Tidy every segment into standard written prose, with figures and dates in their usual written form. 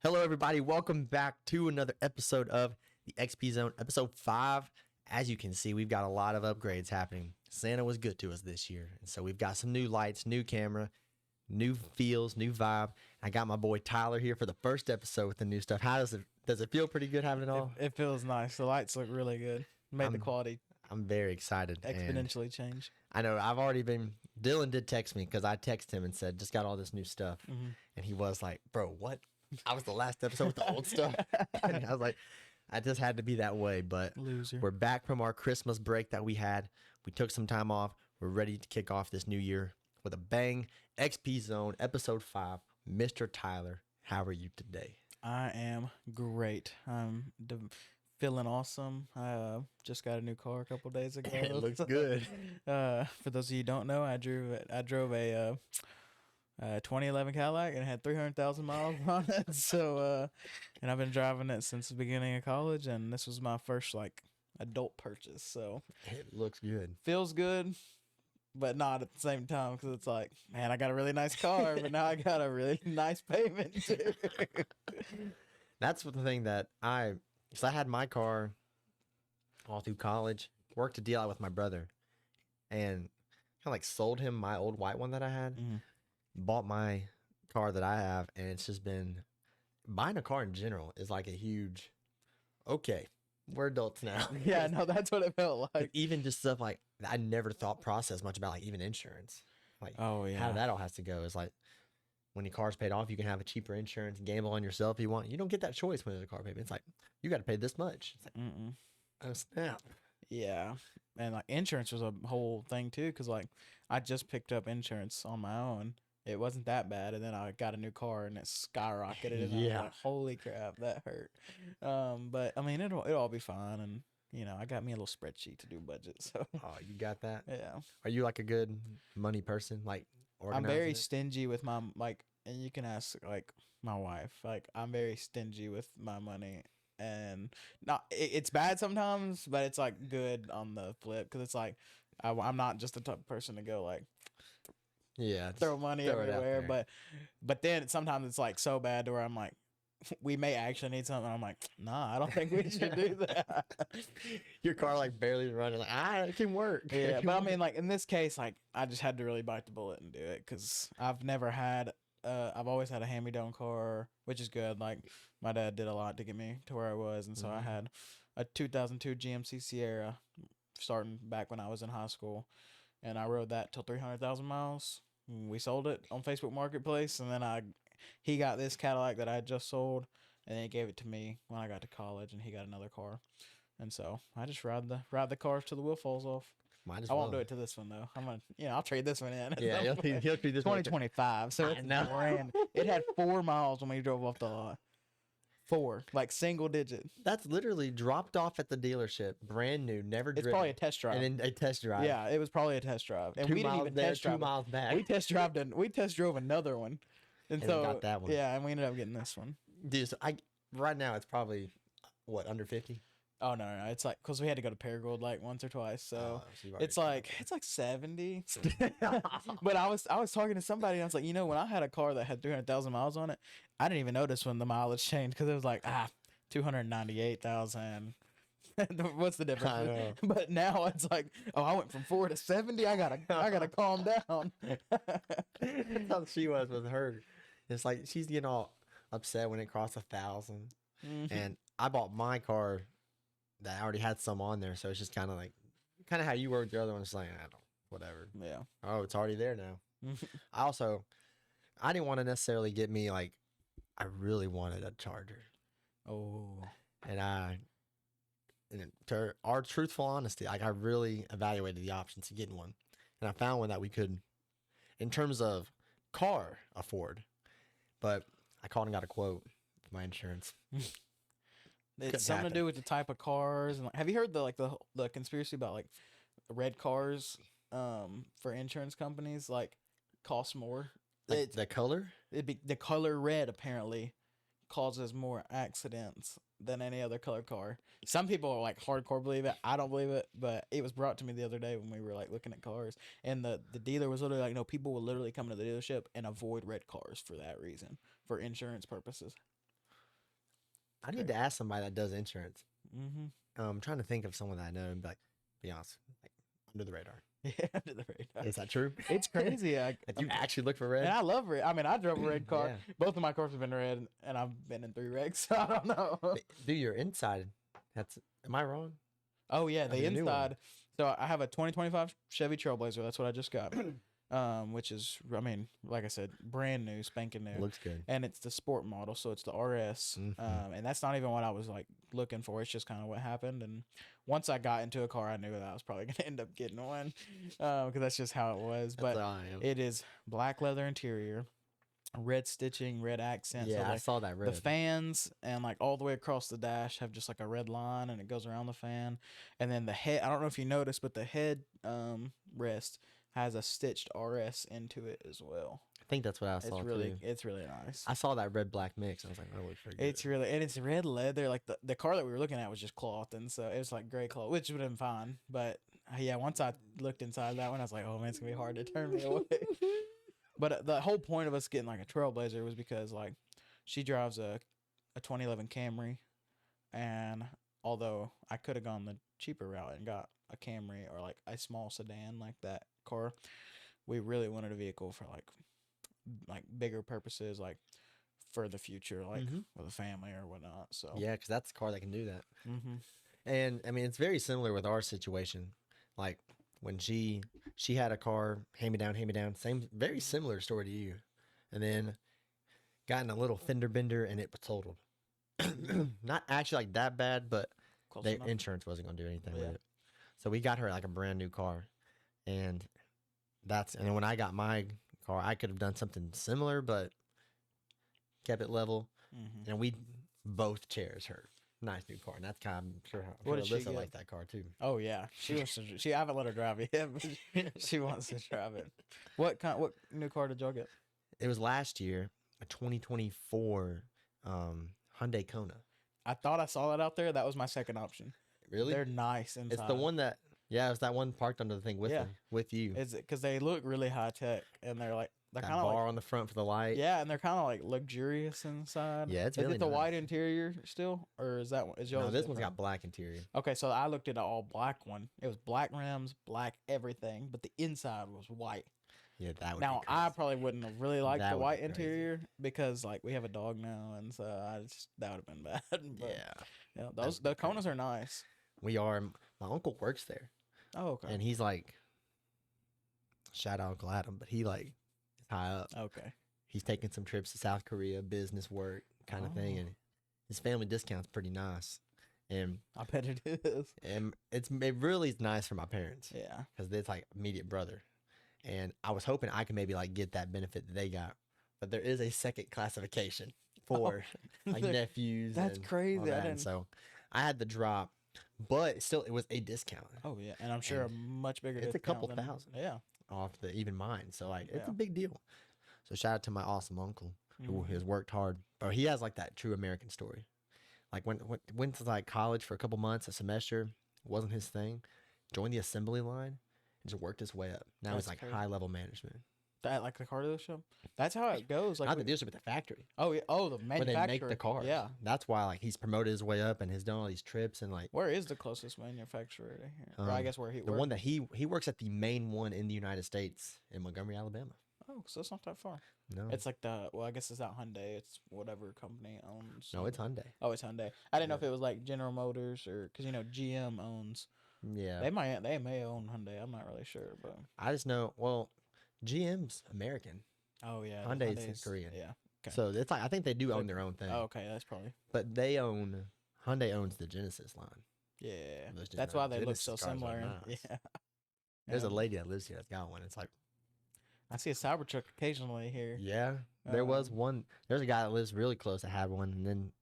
Hello, everybody. Welcome back to another episode of the XP Zone, episode 5. As you can see, we've got a lot of upgrades happening. Santa was good to us this year. And so we've got some new lights, new camera, new feels, new vibe. I got my boy Tyler here for the first episode with the new stuff. How does it feel pretty good having it all? It feels nice. The lights look really good. Made the quality I'm very excited. exponentially change. I know Dylan did text me because I texted him and said, just got all this new stuff. And he was like, bro, what? I was the last episode with the old stuff. And I was like, I just had to be that way. But Loser. We're back from our Christmas break that we had. We took some time off. We're ready to kick off this new year with a bang. XP Zone, episode 5. Mr. Tyler, how are you today? I am great. I'm feeling awesome. I just got a new car a couple days ago. It looks good. For those of you who don't know, I drove a 2011 Cadillac and it had 300,000 miles on it. So, and I've been driving it since the beginning of college, and this was my first adult purchase. So It looks good. feels good, but not at the same time, because it's like, man, I got a really nice car, but now I got a really nice payment too. That's the thing that because I had my car all through college, worked a deal out with my brother, and kind of sold him my old white one that I had, bought my car that I have, and it's just been, buying a car in general is like a huge, okay, we're adults now. Yeah, no, that's what it felt like. Even just stuff like, I never thought process much about even insurance. Oh, yeah. How that all has to go is when your car's paid off, you can have a cheaper insurance, gamble on yourself if you want. You don't get that choice when there's a car payment. It's like, you got to pay this much. It's like, oh, snap. Yeah, and insurance was a whole thing too, because I just picked up insurance on my own. It wasn't that bad, and then I got a new car and it skyrocketed. And I was like, holy crap, that hurt. But I mean, it'll all be fine, and I got me a little spreadsheet to do budget. So Oh, you got that? yeah, Are you a good money person? I'm very it? stingy with my and you can ask my wife. I'm very stingy with my money, and not it's bad sometimes, but it's good on the flip, because it's I'm not just the type of person to go Yeah, throw money throw it out everywhere, there. but then sometimes it's so bad to where I'm like, we may actually need something. I'm like, nah, I don't think we should do that. Your car barely running. It can work. Yeah, but I mean, in this case, I just had to really bite the bullet and do it, because I've never had. I've always had a hand-me-down car, which is good. My dad did a lot to get me to where I was, and so I had a 2002 GMC Sierra, starting back when I was in high school, and I rode that till 300,000 miles. We sold it on Facebook Marketplace, and then he got this Cadillac that I had just sold, and then he gave it to me when I got to college, and he got another car. And so I just ride the cars till the wheel falls off. I won't do it to this one though. I'm gonna, I'll trade this one in. Yeah, he'll trade this 2025. So it's brand. It had 4 miles when we drove off the lot. 4, single digit. That's literally dropped off at the dealership, brand new, never driven. It's probably a test drive. And then a test drive. Yeah, it was probably a test drive. And 2 we didn't miles even there, test drive 2 miles back. We test drove another one, and so got that one. Yeah, and we ended up getting this one. Dude, so right now it's probably under 50. Oh no, it's because we had to go to Paragould once or twice, so so it's 70. But I was talking to somebody, and I was like, when I had a car that had 300,000 miles on it, I didn't even notice when the mileage changed, because it was 298,000. What's the difference? I know. But now it's I went from 4 to 70. I gotta calm down. That's how she was with her. It's she's getting all upset when it crossed 1,000. And I bought my car that already had some on there, so it's just kind of how you were with the other one. It's I don't, whatever. Yeah. Oh, it's already there now. I didn't want to necessarily get me I really wanted a Charger. Oh. And to our truthful honesty, I really evaluated the options of getting one, and I found one that we could, in terms of car, afford. But I called and got a quote for my insurance. It's something to do with the type of cars. And have you heard the conspiracy about red cars for insurance companies cost more? The color? The color red apparently causes more accidents than any other color car. Some people are hardcore believe it. I don't believe it, but it was brought to me the other day when we were looking at cars, and the dealer was literally no, people will literally come to the dealership and avoid red cars for that reason, for insurance purposes. I need to ask somebody that does insurance. Mm-hmm. I'm trying to think of someone that I know and be honest, like under the radar. Yeah, under the radar. Is that true? It's crazy. That you actually look for red? And I love red. I mean, I drove a red car. Yeah. Both of my cars have been red, and I've been in 3 wrecks. So I don't know. Do your inside. Am I wrong? Oh yeah, That's the a new one. inside. So I have a 2025 Chevy Trailblazer. That's what I just got. Which is, I mean, like I said, brand new, spanking new. Looks good. And it's the sport model, so it's the RS. And that's not even what I was like looking for. It's just kind of what happened. And once I got into a car, I knew that I was probably gonna end up getting one, because that's just how it was. That's But how I am. it is black leather interior, red stitching, red accents. Yeah, So, like, I saw that red. the fans and like all the way across the dash have just like a red line, and it goes around the fan. And then the head, I don't know if you noticed, but the head rest has a stitched RS into it as well. I think that's what I saw too. It's really nice. I saw that red black mix. I was like, oh, it looks pretty good. It's really, and it's red leather. Like the car that we were looking at was just cloth, and so it was like gray cloth, which would have been fine. But yeah, once I looked inside that one, I was like, oh man, it's gonna be hard to turn me away. But the whole point of us getting like a Trailblazer was because like she drives a 2011 Camry, and although I could have gone the cheaper route and got a Camry or like a small sedan like that car, we really wanted a vehicle for like bigger purposes, like for the future, like with a family or whatnot. So yeah, because that's the car that can do that. Mm-hmm. And I mean, it's very similar with our situation. Like when she had a car, hand me down, same, very similar story to you, and then got in a little fender bender and it was totaled. Not actually like that bad, but Close their enough. insurance wasn't gonna do anything Yeah. with it. So we got her like a brand new car, and then when I got my car, I could have done something similar, but kept it level, and we both cherish her nice new car, and that's kind of, I'm sure What did she Alyssa get? liked that car too. Oh yeah, she wants to. I haven't let her drive it yet, but she wants to drive it. What new car did y'all get? It was last year, a 2024 Hyundai Kona. I thought I saw that out there. That was my second option. Really? They're nice inside. It's the one that, yeah, it was that one parked under the thing with Yeah. her, with you. Is it because they look really high tech, and they're That kind of bar like, on the front for the light. yeah, and they're kind of like luxurious inside. Yeah, it's is really it the nice. white interior still, or is that one? Is yours? No, this one's different? got black interior. Okay, so I looked at an all black one. It was black rims, black everything, but the inside was white. Yeah, that would Now be I crazy. probably wouldn't have really liked That the would be white crazy. interior because like we have a dog now, and so that would have been bad. But, Yeah. those would be the Konas are nice. We are. My uncle works there, Oh, okay. and he's like, shout out Uncle Adam, but he like is high up. Okay. He's taking some trips to South Korea, business work kind of thing, Oh. and his family discount's pretty nice. And I bet it is. it really is nice for my parents Yeah. because it's like immediate brother. And I was hoping I could maybe like get that benefit that they got, but there is a second classification for like There- nephews. that's and all crazy. I that, and didn't- so I had the drop, but still it was a discount Oh yeah, and I'm sure And a much bigger. it's a discount couple than- thousand. Yeah. off the even mine. So like it's Yeah. a big deal. So shout out to my awesome uncle who Mhm. has worked hard, but he has like that true American story. Like went to like college for a couple months, a semester, wasn't his thing. Joined the assembly line and just worked his way up. Now That's he's like crazy. high level management. That like the car dealership. That's how it goes. Like Not the we- dealership, but the factory oh yeah. Oh, the where manufacturer. they make the cars. Yeah. That's why like he's promoted his way up and has done all these trips and like Where is the closest manufacturer to here? Or I Um, guess where he the works. one that he works at the main one in the United States in Montgomery, Alabama. Oh, so it's not that far. No, It's like I guess it's not Hyundai. It's whatever company owns. no, it's Hyundai. Oh, it's Hyundai. I didn't know if Yeah. it was like General Motors or because GM owns. Yeah, They may own Hyundai. I'm not really sure, but I just know. Well, GM's American, oh yeah, Hyundai's Korean. Yeah. Okay. so it's like I think they do So- own their own thing. Oh, okay, that's probably But Hyundai owns the Genesis line. yeah. Those That's why they look Genesis so cars are similar. nice. Yeah. There's a Yeah. lady that lives here that's got one. It's like, I see a Cybertruck occasionally here. yeah, there was Um, one. There's a guy that lives really close that had one, and then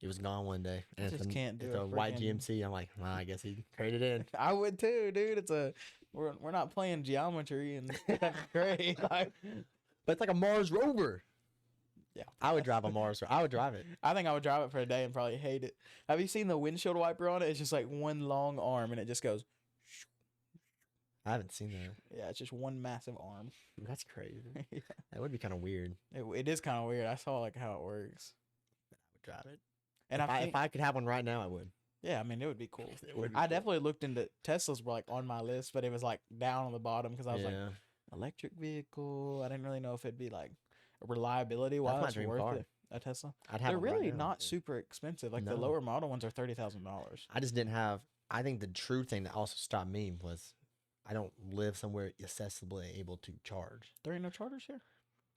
it was gone one day. And Just can't do it's a a white friggin- GMC. I'm like, well, I guess he traded in. I would too, dude. We're not playing geometry and that's great. Like, But it's like a Mars Rover. yeah. I would drive a Mars. I would drive it. I think I would drive it for a day and probably hate it. Have you seen the windshield wiper on it? It's just like one long arm and it just goes. I haven't seen that. Yeah, it's just one massive arm. That's crazy. Yeah. That would be kind of weird. It is kind of weird. I saw like how it works. I would drive it. And If I could have one right now, I would. yeah, I mean, it would be cool. It would be I cool. definitely looked into Teslas were like on my list, but it was like down on the bottom because I was like Yeah. electric vehicle. I didn't really know if it'd be like reliability That's my wise dream worth car. it. A Tesla. I'd have They're one right really now. not super expensive. Like the No. lower model ones are $30,000. I just didn't have. I think the true thing that also stopped me was I don't live somewhere accessibly able to charge. There ain't no chargers here.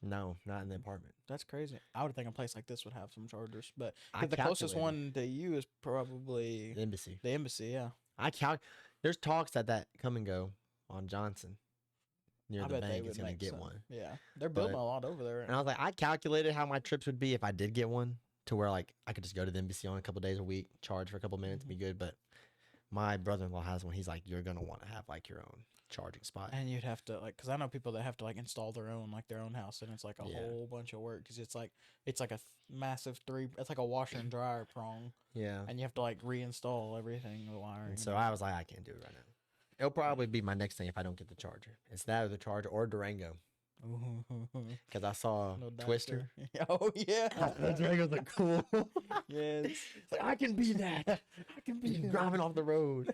No, not in the apartment. That's crazy. I would think a place like this would have some chargers, but I 'cause the closest calculated. one to you is probably The embassy. the embassy. Yeah, There's talks that come and go on Johnson near I the bet they bank would is going to make get some. one. Yeah, they're building But- a lot over there. And I was like, I calculated how my trips would be if I did get one, to where like I could just go to the embassy on a couple days a week, charge for a couple minutes, be good. But my brother-in-law has one. He's like, you're gonna want to have like your own charging spot. And you'd have to like, cause I know people that have to like install their own house, and it's like a Yeah. whole bunch of work. Cause it's like a massive it's like a washer and dryer prong, Yeah. and you have to like reinstall everything, the wiring. And so I was like, I can't do it right now. It'll probably be my next thing if I don't get the charger. It's that or the charger or Durango. Because I saw No Twister. Duster. Oh yeah. Durangos are cool. Yes. It's like, I can be that. I can be driving off the road.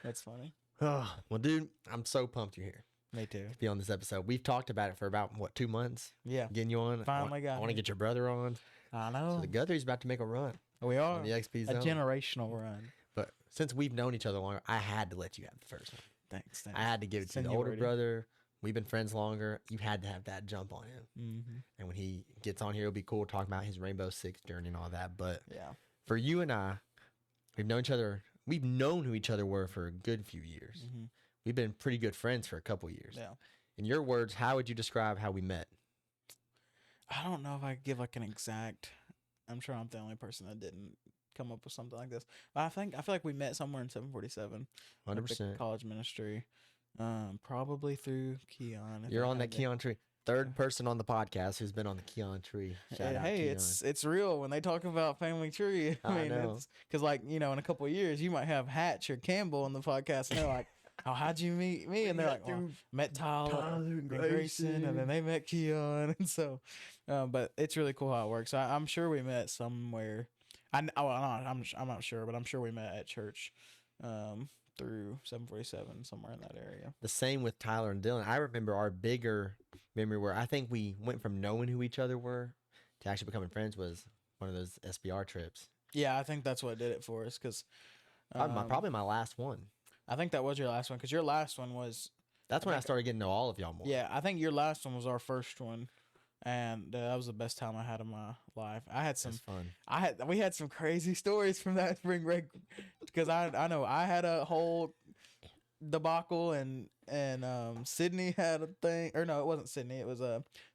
That's funny. Oh, well, dude, I'm so pumped you're here Me too. to be on this episode. We've talked about it for about, 2 months? Yeah. Getting you on. Finally got I want to me. get your brother on. I So know. the Guthrie's about to make a run We are on the XP a zone. generational run. But since we've known each other longer, I had to let you have the first one. Thanks. I had to give it to the older Seniority. brother. We've been friends longer. You had to have that jump on him. Mm-hmm. And when he gets on here, it'll be cool talking about his Rainbow Six journey and all that. But Yeah. for you and I, we've known each other. We've known who each other were for a good few years. Mm-hmm. We've been pretty good friends for a couple years. Yeah. In your words, how would you describe how we met? I don't know if I could give like an exact. I'm sure I'm the only person that didn't come up with something like this. But I feel like we met somewhere in 747. like the 100%. college ministry. Probably through Keon. if You're I on that had to- Keon tree. Third person on the podcast who's been on the Keon tree. Shout out Hey, Keon. it's real when they talk about family tree. I I mean, know. it's because like in a couple of years you might have Hatch or Campbell on the podcast, and they're like, "Oh, how'd you meet me?" And they're like, well, "Met Tyler and Grayson, and then they met Keon." And so, but it's really cool how it works. I'm sure we met somewhere. I'm not sure, but I'm sure we met at church, through 747 somewhere in that area. The same with Tyler and Dylan. I remember our bigger memory where I think we went from knowing who each other were to actually becoming friends was one of those SBR trips. Yeah, I think that's what did it for us. Because Probably my last one. I think that was your last one. Because your last one was That's when I started getting to know all of y'all more. yeah. I think your last one was our first one, and that was the best time I had in my life. I had some. It's fun. We had some crazy stories from that spring break because I know I had a whole debacle and Sydney had a thing, or no, it wasn't Sydney, it was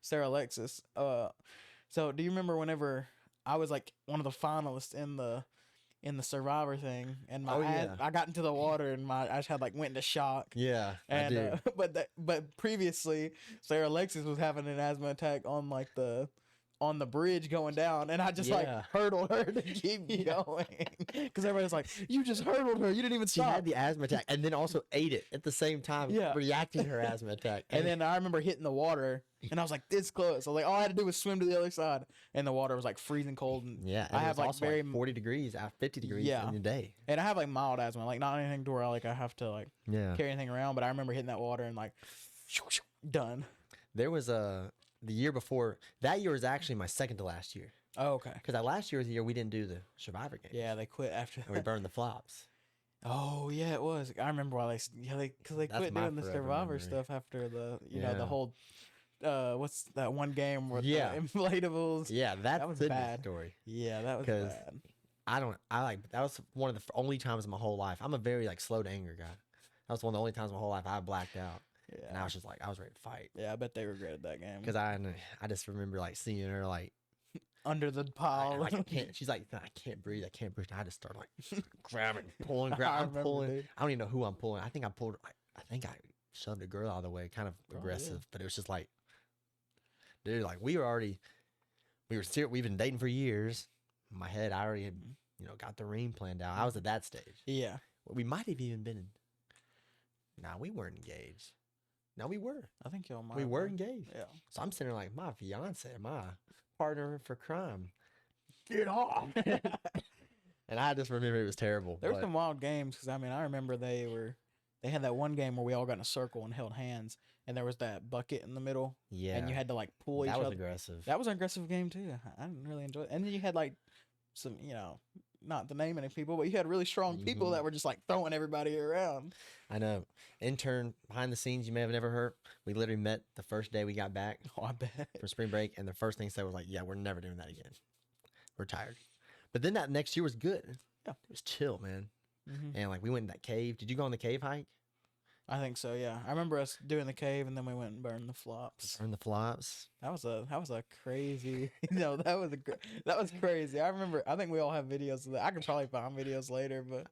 Sarah Alexis. So do you remember whenever I was like one of the finalists in the Survivor thing, and I got into the water and I just had like went into shock. Yeah, And I do. but previously Sarah Alexis was having an asthma attack on like on the bridge going down, and I just like Yeah. hurdled her to keep going because everybody's like, "You just hurdled her. You didn't even She stop." had the asthma attack and then also ate it at the same time, Yeah. reacting to her asthma attack. And then I remember hitting the water, and I was like, "This close." I was like, all I had to do was swim to the other side, and the water was like freezing cold. And yeah, I have like also very 40 degrees, 50 degrees Yeah. in the day. and I have like mild asthma, like not anything to where I have to like Yeah. carry anything around. But I remember hitting that water and like done. There was the year before, that year was actually my second to last year. Oh, okay. Because that last year was the year we didn't do the Survivor game. Yeah, they quit after And we that. burned the flops. Oh yeah, it was. I remember why because they That's quit my doing the forever Survivor memory. stuff after the Yeah. the whole what's that one game with Yeah. the inflatables. Yeah, that's was the bad. story. Yeah, that was 'Cause bad. That was one of the only times in my whole life. I'm a very like slow to anger guy. That was one of the only times in my whole life I blacked out. And I Yeah, was just like, I was ready to fight. yeah. I bet they regretted that game Because I just remember like seeing her like, under the pile. I can't, she's like, I can't breathe. I can't breathe. And I just started like grabbing, pulling, I I'm remember, pulling. dude. I don't even know who I'm pulling. I think I pulled, I think I shoved a girl out of the way, kind of Oh, yeah. aggressive, but it was just like, dude, like we've been dating for years. In my head, I already had, got the ring planned out. I was at that stage. Yeah, We might have even been, nah, we weren't engaged. No, we were. I think y'all might. We were have been. engaged. Yeah, So I'm sitting there like, my fiance, my partner for crime, get off. And I just remember it was terrible. There were But some wild games because I mean I remember they had that one game where we all got in a circle and held hands, and there was that bucket in the middle, yeah, and you had to like pull each that was other. aggressive. That was an aggressive game too. I didn't really enjoy it. And then you had like some, not to name any people, but you had really strong people that were just like throwing everybody around. I know. Intern behind the scenes, you may have never heard. We literally met the first day we got back Oh, I bet. for spring break, and the first thing he said was like, "Yeah, we're never doing that again. We're tired." But then that next year was good. Yeah, it was chill, man. Mm-hmm. And like we went in that cave. Did you go on the cave hike? I think so. Yeah, I remember us doing the cave, and then we went and burned the flops. Burn the flops. That was a crazy. That was crazy. I think we all have videos of that. I could probably find videos later, but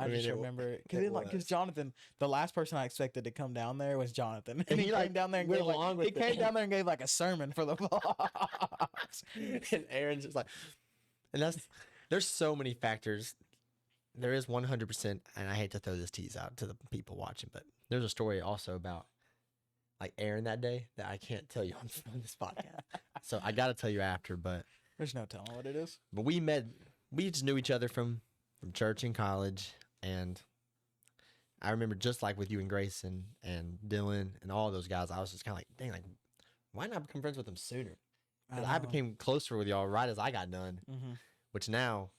I just remember it because Jonathan, the last person I expected to come down there was Jonathan, and he came down there and gave down there and gave like a sermon for the flops. And Aaron's just like, and there's so many factors. There is 100%, and I hate to throw this tease out to the people watching, but there's a story also about like Aaron that day that I can't tell you on this podcast. So I got to tell you after, but there's no telling what it is. But we just knew each other from church and college, and I remember just like with you and Grayson and Dylan and all those guys, I was just kind of like, dang, like why not become friends with them sooner? Because I became closer with y'all right as I got done, which now.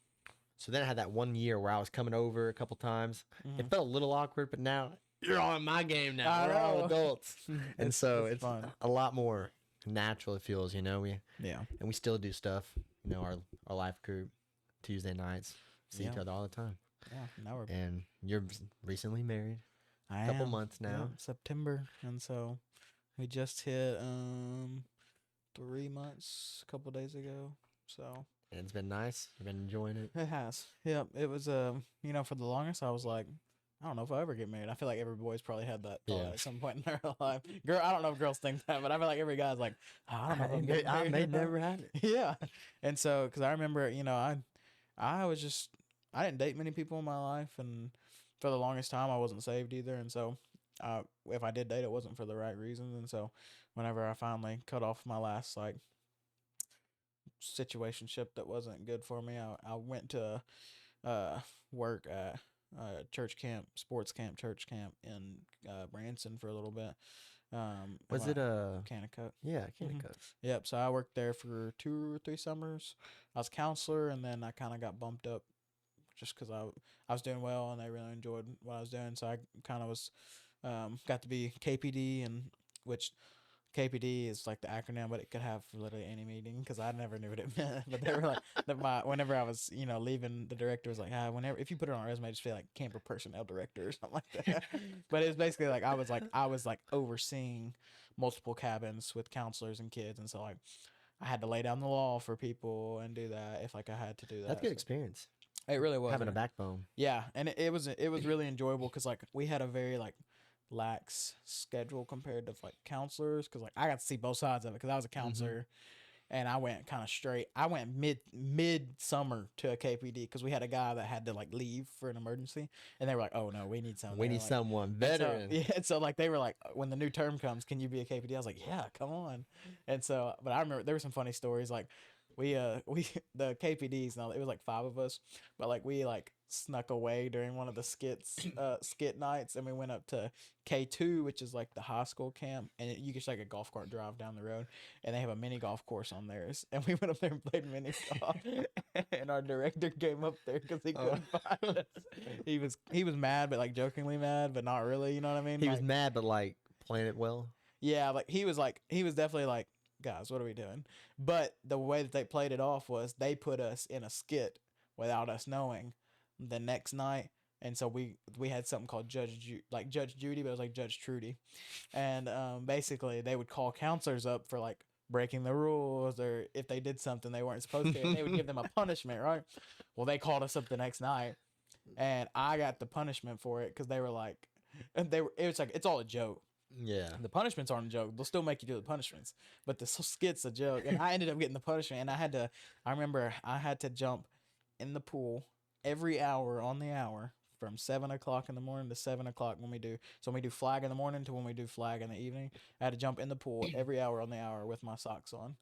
So then I had that 1 year where I was coming over a couple times. It felt a little awkward, but now you're all in my game now. We're all adults. And so it's fun. A lot more natural, it feels, And we still do stuff, our life group, Tuesday nights, see each other all the time. Yeah, now and you're recently married. A couple months now. September. And so we just hit 3 months a couple days ago. So... And it's been nice. I've been enjoying it. It has. Yep. It was, for the longest, I was like, I don't know if I ever get married. I feel like every boy's probably had that thought at some point in their life. Girl, I don't know if girls think that, but I feel like every guy's like, I don't know if I'm getting married. I may never have it. Yeah. And so, because I remember, I was just, I didn't date many people in my life. And for the longest time, I wasn't saved either. And so, if I did date, it wasn't for the right reasons. And so, whenever I finally cut off my last, situationship that wasn't good for me, I went to work at church camp, sports camp, church camp in Branson for a little bit. Was it a Kanakuk? Yeah, Kanakuk. Yep. So I worked there for 2 or 3 summers. I was a counselor, and then I kind of got bumped up just because I was doing well, and they really enjoyed what I was doing. So I kind of was got to be KPD, and which KPD is like the acronym, but it could have for literally any meeting because I never knew what it meant. But they were like, whenever I was, leaving, the director was like, whenever, if you put it on a resume, just say like camper personnel director or something like that. But it was basically like I was overseeing multiple cabins with counselors and kids, and so like I had to lay down the law for people and do that if I had to do that. That's good experience. It really was having a backbone. Yeah, and it was really enjoyable because like we had a very lax schedule compared to counselors because I got to see both sides of it because I was a counselor and I went kind of straight. I went mid summer to a KPD because we had a guy that had to leave for an emergency, and they were like, "Oh no, we need someone. We need someone veteran." So they were like, "When the new term comes, can you be a KPD?" I was like, "Yeah, come on." And so, but I remember there were some funny stories we the KPDs, now it was 5 of us, but we snuck away during one of the skit nights, and we went up to K2, which is the high school camp, and you get a golf cart drive down the road, and they have a mini golf course on theirs, and we went up there and played mini golf, and our director came up there because he couldn't find us. He was mad, but jokingly mad, but not really, you know what I mean? He was mad, but playing it well. Yeah, he was definitely guys, what are we doing? But the way that they played it off was they put us in a skit without us knowing the next night, and so we had something called Judge Judy, but it was Judge Trudy, and basically they would call counselors up for breaking the rules, or if they did something they weren't supposed to, and they would give them a punishment, right? Well, they called us up the next night, and I got the punishment for it because they were it was it's all a joke. Yeah, the punishments aren't a joke. They'll still make you do the punishments, but the skit's a joke. And I ended up getting the punishment, and I remember I had to jump in the pool every hour on the hour from 7 o'clock in the morning to 7 o'clock when we do flag in the morning to when we do flag in the evening. I had to jump in the pool every hour on the hour with my socks on.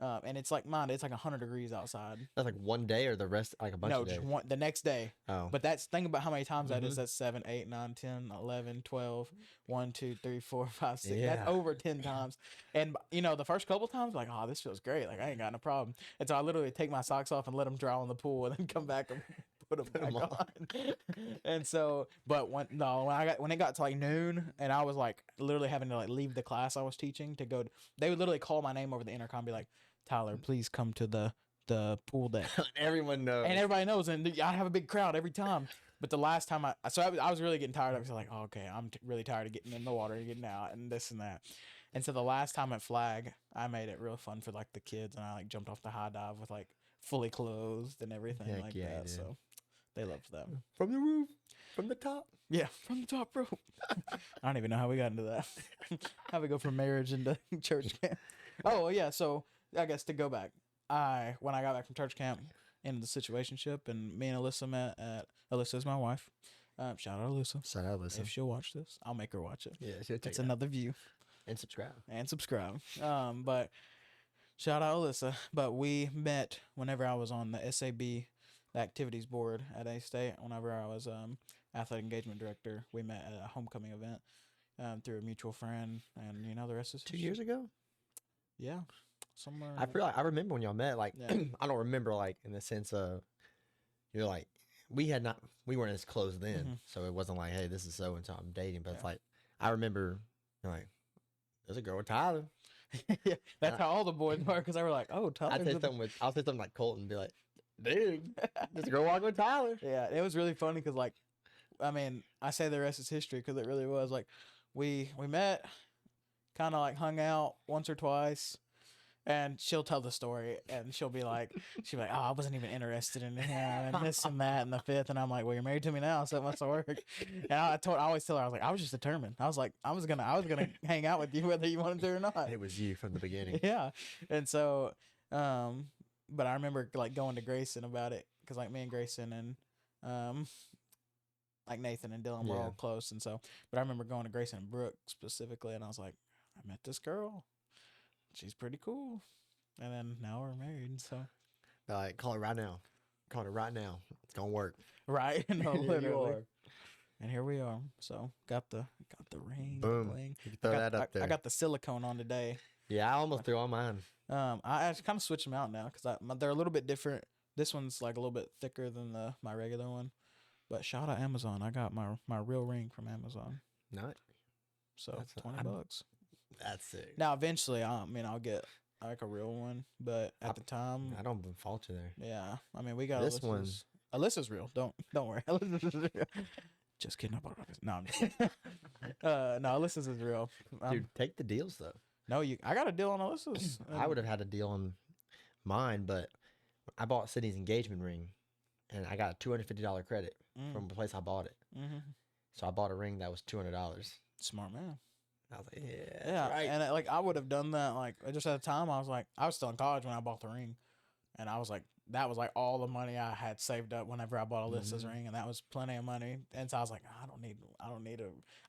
And it's like mine. It's like 100 degrees outside. That's like one day or the rest, like a bunch No, of days. just one the next day. Oh, But that's think about how many times that is. Mhm. That's 7, 8, 9, 10, 11, 12, 1, 2, 3, 4, 5, 6. Yeah. That's over 10 times. And you know, the first couple times, like, oh, this feels great. Like I ain't got no problem. And so I literally take my socks off and let them dry in the pool, and then come back and put them back 'em on. on. And so, but when it got to like noon, and I was like literally having to like leave the class I was teaching to go. They would literally call my name over the intercom, and be like, Tyler, please come to the pool deck. Everyone knows. And everybody knows, and I have a big crowd every time. But the last time I was really getting tired of it. So like, oh, okay, I'm really tired of getting in the water and getting out and this and that. And so the last time at Flag, I made it real fun for like the kids, and I like jumped off the high dive with like fully clothed and everything Heck like yeah, that. dude. So they loved that. From the roof, from the top. Yeah, from the top rope. I don't even know how we got into that. How we go from marriage into church camp. Oh yeah, so I guess to go back, when I got back from church camp into the situationship, and me and Alyssa met at Alyssa's my wife. Shout out Alyssa. Shout out, listen. If she'll watch this, I'll make her watch it. Yeah, she'll take It's it out. another view And subscribe. and subscribe. But shout out Alyssa. But we met whenever I was on the SAB, the activities board at A State. Whenever I was athletic engagement director, we met at a homecoming event through a mutual friend, and you know the rest is 2 years ago. Yeah, somewhere. I feel like I remember when y'all met. Like, Yeah. I don't remember like in the sense of you're like we weren't as close then, Mhm. so it wasn't like, hey, this is so and so I'm dating. But it's Yeah. like I remember, you're like, there's a girl with Tyler. Yeah, that's how all the boys were, because they were like, "Oh, Tyler." I'll say something like Colton, and be like, dude, there's a girl walking with Tyler. Yeah, it was really funny because, like, I mean, I say the rest is history because it really was. Like, we met, kind of like hung out once or twice, and she'll tell the story, and she'll be like, "Oh, I wasn't even interested in him, and this and that, and the fifth." And I'm like, "Well, you're married to me now, so it must work." And I always tell her, I was like, I was just determined. I was like, I was gonna hang out with you whether you wanted to or not. It was you from the beginning. Yeah, and so, but I remember like going to Grayson about it because like me and Grayson and like Nathan and Dylan were Yeah. all close, and so. But I remember going to Grayson and Brooke specifically, and I was like, I met this girl. She's pretty cool, and then now we're married. So They're like, call it right now. Call it right now. It's gonna work. right, no, Here you literally. are. And here we are. So got the ring, Boom. the bling. You can throw that up there. I got the silicone on today. Yeah, I almost threw on mine. I actually kind of switch them out now because they're a little bit different. This one's like a little bit thicker than my regular one. But shout out Amazon. I got my real ring from Amazon. Not. So That's not- $20. That's sick. Now eventually, I'll get like a real one. But at the time, I don't fault you there. yeah. I mean, we got This one- Alyssa's real. Don't worry. Alyssa's real. Just kidding about this. No, I'm just kidding. No, Alyssa's is real. Dude, take the deals though. No, I got a deal on Alyssa's. I would have had a deal on mine, but I bought Sydney's engagement ring, and I got a $250 credit from the place I bought it. Mm-hmm. So I bought a ring that was $200. Smart man. I was like, yeah, that's Yeah, right. and like I would have done that. Like just at the time, I was still in college when I bought the ring, and I was like, that was like all the money I had saved up whenever I bought Alyssa's ring, and that was plenty of money. And so I was like, I don't need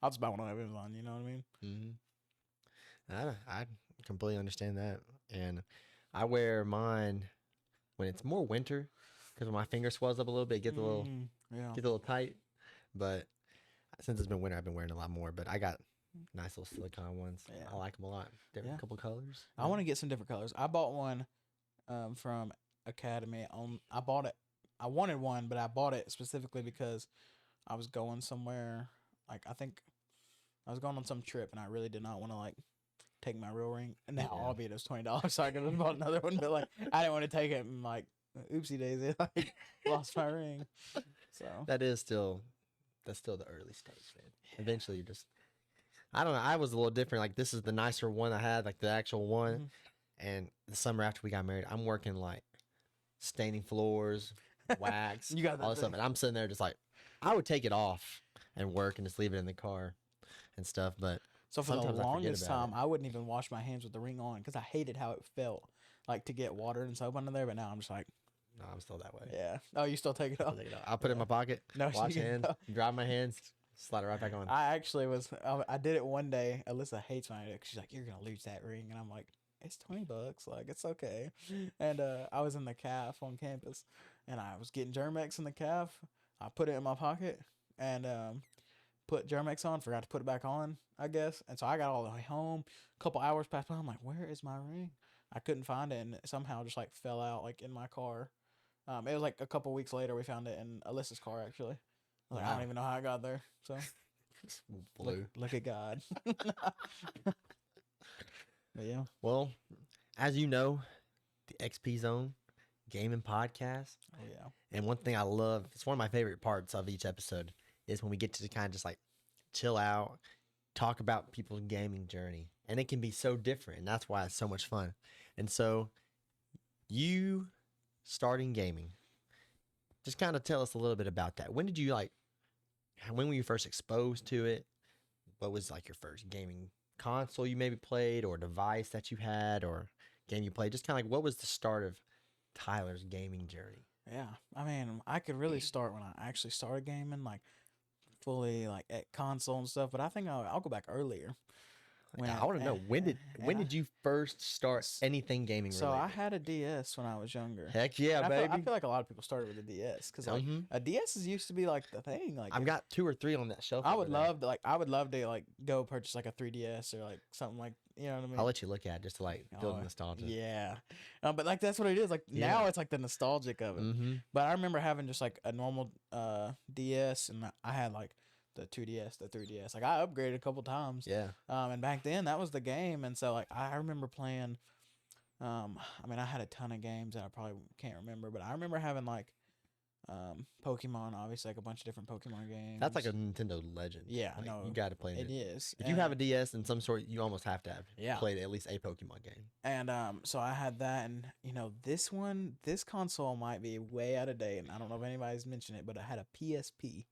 I'll just buy one on Amazon. You know what I mean? I completely understand that, and I wear mine when it's more winter because when my finger swells up a little bit, it gets a little tight. But since it's been winter, I've been wearing a lot more. But I got nice little silicone ones. Yeah. I like them a lot. Different Yeah. couple colors. I want to get some different colors. I bought one from Academy. I wanted one, but I bought it specifically because I was going somewhere. Like I think I was going on some trip, and I really did not want to like take my real ring. And now, Yeah. albeit it was $20, so I could have bought another one. But like I didn't want to take it and like oopsie daisy, like lost my ring. So That's still the early stage, man. Eventually, you just. I don't know. I was a little different. Like this is the nicer one I had, like the actual one. Mhm. And the summer after we got married, I'm working like staining floors, wax, You got that all this stuff. thing. And I'm sitting there just like, I would take it off and work and just leave it in the car and stuff. But So for Sometimes the I forget longest about time, I wouldn't even wash my hands with the ring on because I hated how it felt, like to get water and soap under there. But now I'm just like, no, I'm still that way. yeah. Oh, you still take it I'll off? take it off. I'll put it in my pocket, No, wash you hands, don't. dry my hands, slide it right back on. I actually was. I did it one day. Alyssa hates when I do it 'cause she's like, "You're gonna lose that ring," and I'm like, it's $20, like it's okay. And I was in the calf on campus, and I was getting Germex in the calf. I put it in my pocket and put Germex on. Forgot to put it back on, I guess. And so I got all the way home. A couple hours passed by. I'm like, where is my ring? I couldn't find it, and it somehow just like fell out like in my car. It was like a couple weeks later we found it in Alyssa's car actually. I was like, I don't even know how I got there. So look at God. But yeah. Well, as you know, the XP Zone Gaming Podcast. Oh yeah. And one thing I love, it's one of my favorite parts of each episode, is when we get to kind of just like chill out, talk about people's gaming journey. And it can be so different. And that's why it's so much fun. And so you starting gaming, just kind of tell us a little bit about that. When were you first exposed to it? What was like your first gaming console you maybe played, or device that you had, or game you played? Just kind of like, what was the start of Tyler's gaming journey? Yeah. I mean, I could really start when I actually started gaming, like fully like at console and stuff. But I think I'll go back earlier. I want to know, when did you first start anything gaming So related? I had a DS when I was younger. Heck yeah, And baby. I feel like a lot of people started with a DS because like a DS used to be like the thing. Like I've got 2 or 3 on that shelf. I would love to like go purchase like a 3DS or like something like, you know what I mean. I'll let you look at it just to like feel the nostalgia. Yeah, but like that's what it is. Like now it's like the nostalgic of it. But I remember having just like a normal DS, and I had like the 2DS, the 3DS. Like I upgraded a couple times. Yeah. And back then that was the game, and so like I remember playing. I mean, I had a ton of games that I probably can't remember, but I remember having like Pokemon, obviously, like a bunch of different Pokemon games. That's like a Nintendo legend. Yeah, like, no, you got to play it. It is. If you have a DS in some sort, you almost have to have played at least a Pokemon game. And so I had that, and you know, this console might be way out of date, and I don't know if anybody's mentioned it, but I had a PSP.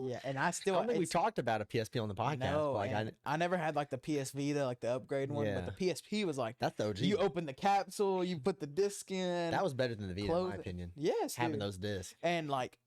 Yeah, and I don't think we talked about a PSP on the podcast. No, but like I never had like the PS Vita, like the upgrade one, but the PSP was like, that's the OG. You open the capsule, you put the disc in. That was better than the Vita, in my opinion. Yes, having those discs. And like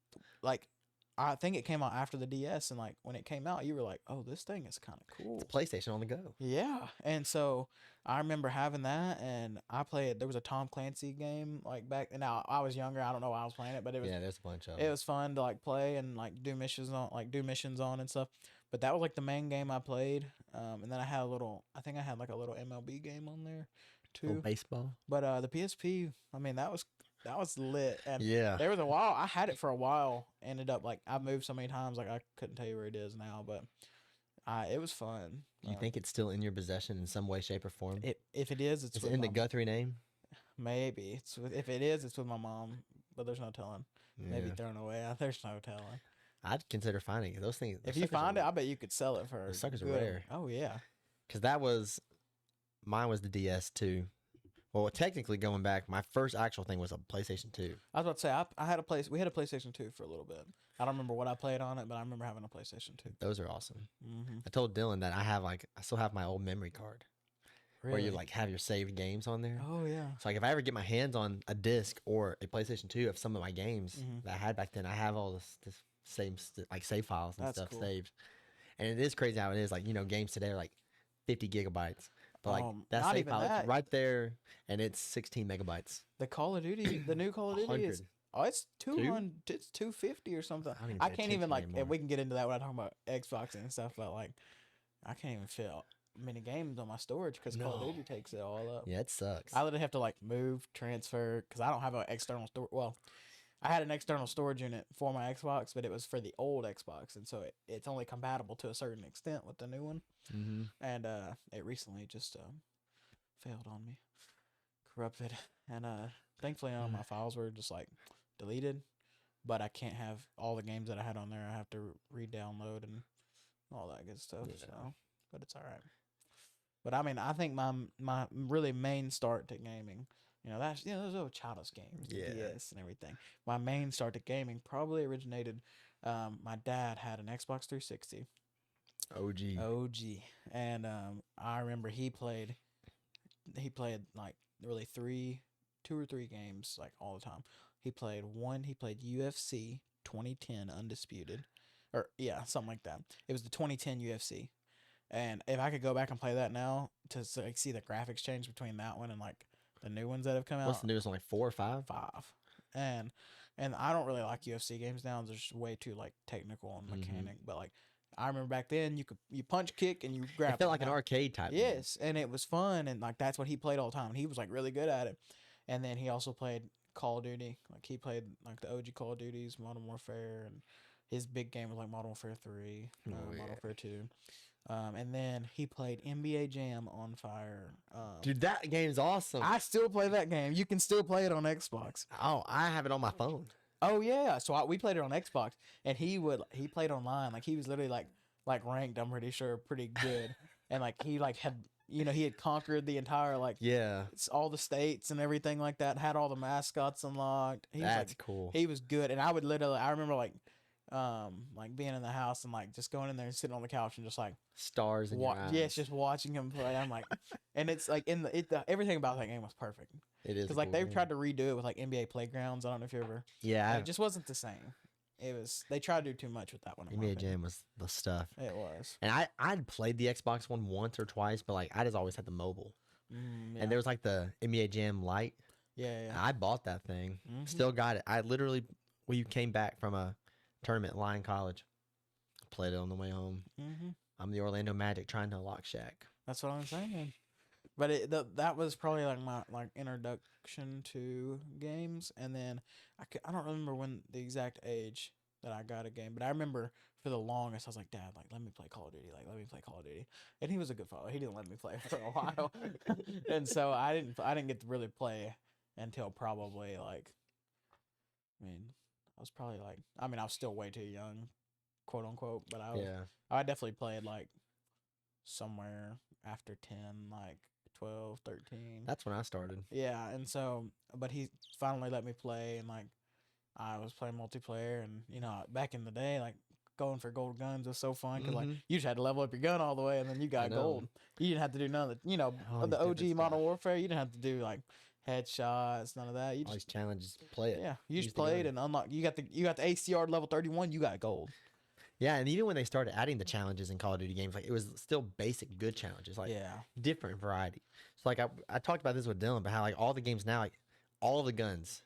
I think it came out after the DS, and like when it came out, you were like, "Oh, this thing is kind of cool." It's a PlayStation on the go. Yeah, and so I remember having that, and I played. There was a Tom Clancy game like back. And now I was younger. I don't know why I was playing it, but it was there's a bunch of. It was fun to like play and like do missions on and stuff. But that was like the main game I played. And then I had I think I had like a little MLB game on there too. Baseball. But the PSP, I mean, that was lit. And yeah, there was a while I had it for a while. Ended up like I moved so many times, like I couldn't tell you where it is now, but it was fun. Do you think it's still in your possession in some way, shape, or form? If it is, it's it in the Guthrie name. Maybe if it is, it's with my mom, but there's no telling. Maybe thrown away. There's no telling. I'd consider finding it. Those things. If you find it, I bet you could sell it for. Those suckers are rare. Oh yeah. Because mine was the DS too. Well, technically going back, my first actual thing was a PlayStation 2. I was about to say we had a PlayStation 2 for a little bit. I don't remember what I played on it, but I remember having a PlayStation 2. Those are awesome. I told Dylan that I still have my old memory card. Really? Where you like have your saved games on there. Oh yeah. So like if I ever get my hands on a disc or a PlayStation 2 of some of my games that I had back then, I have all this same like save files and stuff saved. And it is crazy how it is. Like, games today are like 50 gigabytes. But like that save file is right there, and it's 16 megabytes. The Call of Duty, the new Call of Duty is it's 200, it's 250 or something. I can't even like. And we can get into that when I talk about Xbox and stuff, but like, I can't even fit many games on my storage because Call of Duty takes it all up. Yeah, it sucks. I literally have to like move, transfer because I don't have an external store. Well, I had an external storage unit for my Xbox, but it was for the old Xbox, and so it's only compatible to a certain extent with the new one. And it recently just failed on me, corrupted, and thankfully none of my files were just like deleted, but I can't have all the games that I had on there. I have to re-download and all that good stuff. Yeah. So, but it's all right. But I mean, I think my really main start to gaming. Those are childish games, DS and everything. My main start to gaming probably originated. My dad had an Xbox 360. OG, and I remember he played like really 2 or 3 games like all the time. He played UFC 2010 Undisputed, or something like that. It was the 2010 UFC. And if I could go back and play that now to like see the graphics change between that one and like the new ones that have come What's out, the newest one, like 4 or 5? 5. And I don't really like UFC games now. They're just way too like technical and mechanic. But like I remember back then, you punch, kick, and you grab. It felt like an arcade type game. Yes, and it was fun, and like that's what he played all the time. And he was like really good at it. And then he also played Call of Duty. Like he played like the OG Call of Duties, Modern Warfare, and his big game was like Modern Warfare 3, Modern Warfare 2. And then he played NBA Jam on Fire. Dude, that game's awesome. I still play that game. You can still play it on Xbox. Oh, I have it on my phone. Oh yeah, so we played it on Xbox, and he played online. Like he was literally like ranked. I'm pretty sure pretty good, and like he like had he had conquered the entire like all the states and everything like that. Had all the mascots unlocked. That's cool. He was good, and I remember like being in the house and like just going in there and sitting on the couch and just like stars in your eyes. Yes, just watching him play. I'm like, and it's like everything about that game was perfect. It is because like they've tried to redo it with like NBA Playgrounds. I don't know if you ever. Yeah, it just wasn't the same. They tried to do too much with that one. NBA Jam was the stuff. It was. And I'd played the Xbox one once or twice, but like I just always had the mobile. Yeah. And there was like the NBA Jam Lite. Yeah. I bought that thing. Still got it. I literally, when you came back from a tournament in Lyon College, played it on the way home. I'm the Orlando Magic trying to unlock Shaq. That's what I'm saying. But that was probably like my introduction to games, and then I don't remember when the exact age that I got a game, but I remember for the longest I was like, Dad, like let me play Call of Duty, like let me play Call of Duty, and he was a good father. He didn't let me play for a while, and so I didn't get to really play until probably like, I was probably like, I was still way too young, quote unquote, but I definitely played like somewhere after 10, like 12, 13. That's when I started. Yeah, and so, but he finally let me play, and like I was playing multiplayer, and back in the day, like going for gold guns was so fun because like you just had to level up your gun all the way, and then you got gold. You didn't have to do none of the OG Modern Warfare. You didn't have to do like headshots, none of that. You all these challenges, play it. Yeah, you just played and unlocked. You got the ACR level 31. You got gold. Yeah, and even when they started adding the challenges in Call of Duty games, like it was still basic good challenges, like different variety. So like I talked about this with Dylan, but how like all the games now, like all of the guns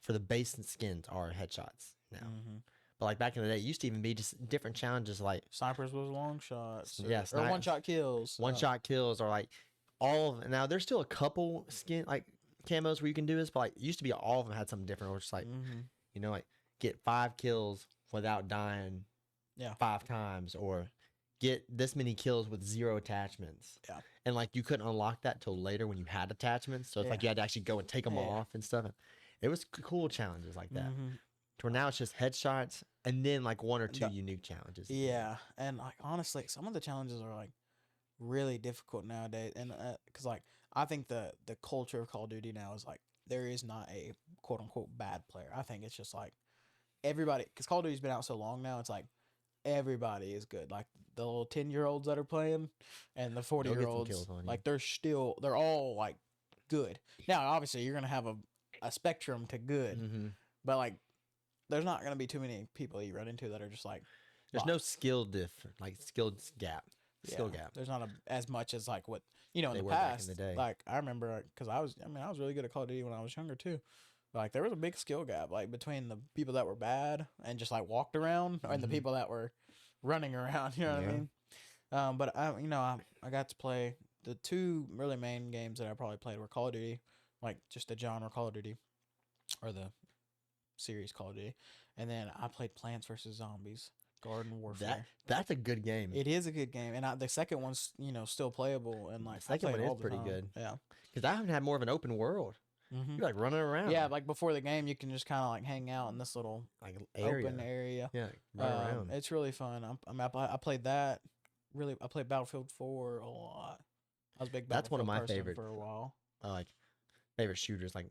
for the base and skins are headshots now. But like back in the day, it used to even be just different challenges, like snipers was long shots, or one shot kills, shot kills, or like all of. Now there's still a couple skin like camos where you can do this, but like it used to be all of them had something different, or just like like get 5 kills without dying. 5 times, or get this many kills with 0 attachments. Yeah. And like you couldn't unlock that till later when you had attachments. So it's like you had to actually go and take them off and stuff. It was cool challenges like that. To where now it's just headshots and then like 1 or 2 unique challenges. Yeah. And like honestly, some of the challenges are like really difficult nowadays. And because like I think the culture of Call of Duty now is like there is not a quote unquote bad player. I think it's just like everybody, because Call of Duty's been out so long now, it's like everybody is good. Like the little 10-year-olds that are playing and the 40-year-olds, like they're all like good. Now, obviously, you're gonna have a spectrum to good, but like there's not gonna be too many people you run into that are just like there's no skill gap. Skill gap. There's not as much as like what in the past. In the day. Like I remember, because I was really good at Call of Duty when I was younger too. Like there was a big skill gap, like between the people that were bad and just like walked around, and the people that were running around. You know what I mean? But I got to play the 2 really main games that I probably played were Call of Duty, like just the genre Call of Duty, or the series Call of Duty, and then I played Plants vs Zombies, Garden Warfare. That's a good game. It is a good game, and the second one's still playable, and like the second one is pretty good. Yeah, because I haven't had more of an open world. You're like running around. Yeah, like before the game, you can just kind of like hang out in this little like open area. Yeah, run around. It's really fun. I played that. I played Battlefield 4 a lot. I was a big Battlefield That's one of my favorite for a while. Like favorite shooters, like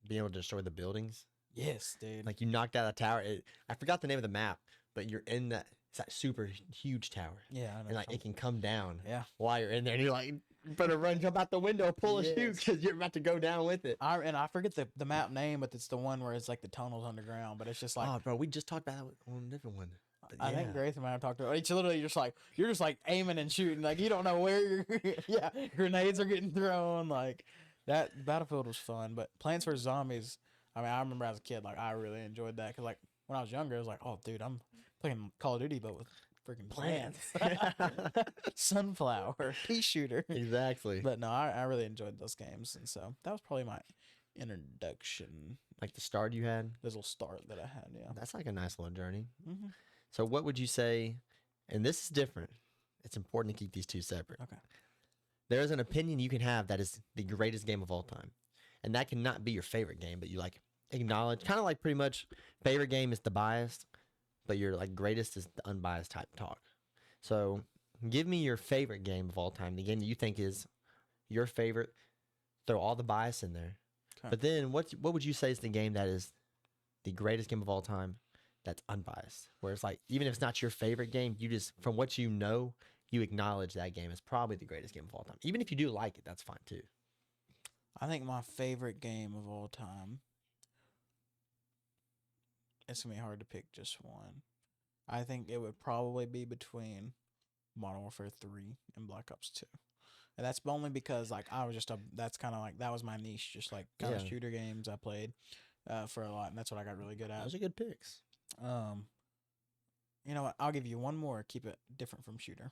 being able to destroy the buildings. Yes, dude. Like you knocked out a tower. I forgot the name of the map, but you're in that super huge tower. Yeah, I know. And like it can come down. Yeah. While you're in there, and you're like, better run, jump out the window, pull a shoot, because you're about to go down with it. I forget the map name, but it's the one where it's like the tunnels underground. But it's just like, oh, bro, we just talked about that on a different one. I think Grace and I talked about. It's literally you're just like aiming and shooting. Like you don't know where you're. Yeah, grenades are getting thrown. Like that Battlefield was fun, but Plants vs Zombies. I mean, I remember as a kid, like I really enjoyed that because like when I was younger, I was like, oh, dude, I'm playing Call of Duty, but with freaking plants. Sunflower, pea shooter. Exactly. But no, I really enjoyed those games, and so that was probably my introduction. Like the start you had. This little start that I had. Yeah. That's like a nice little journey. Mm-hmm. So what would you say? And this is different. It's important to keep these two separate. Okay. There is an opinion you can have that is the greatest game of all time, and that cannot be your favorite game, but you like acknowledge, kind of like pretty much favorite game is the biased, but your like greatest is the unbiased type talk. So give me your favorite game of all time, the game that you think is your favorite. Throw all the bias in there. Okay. But then what would you say is the game that is the greatest game of all time that's unbiased? Where it's like, even if it's not your favorite game, you just, from what you know, you acknowledge that game is probably the greatest game of all time. Even if you do like it, that's fine too. I think my favorite game of all time. It's gonna be hard to pick just one. I think it would probably be between Modern Warfare 3 and Black Ops 2. And that's only because like I was just that's kind of like that was my niche, just like kind of shooter games I played for a lot, and that's what I got really good at. Those are good picks. You know what? I'll give you one more. Keep it different from shooter.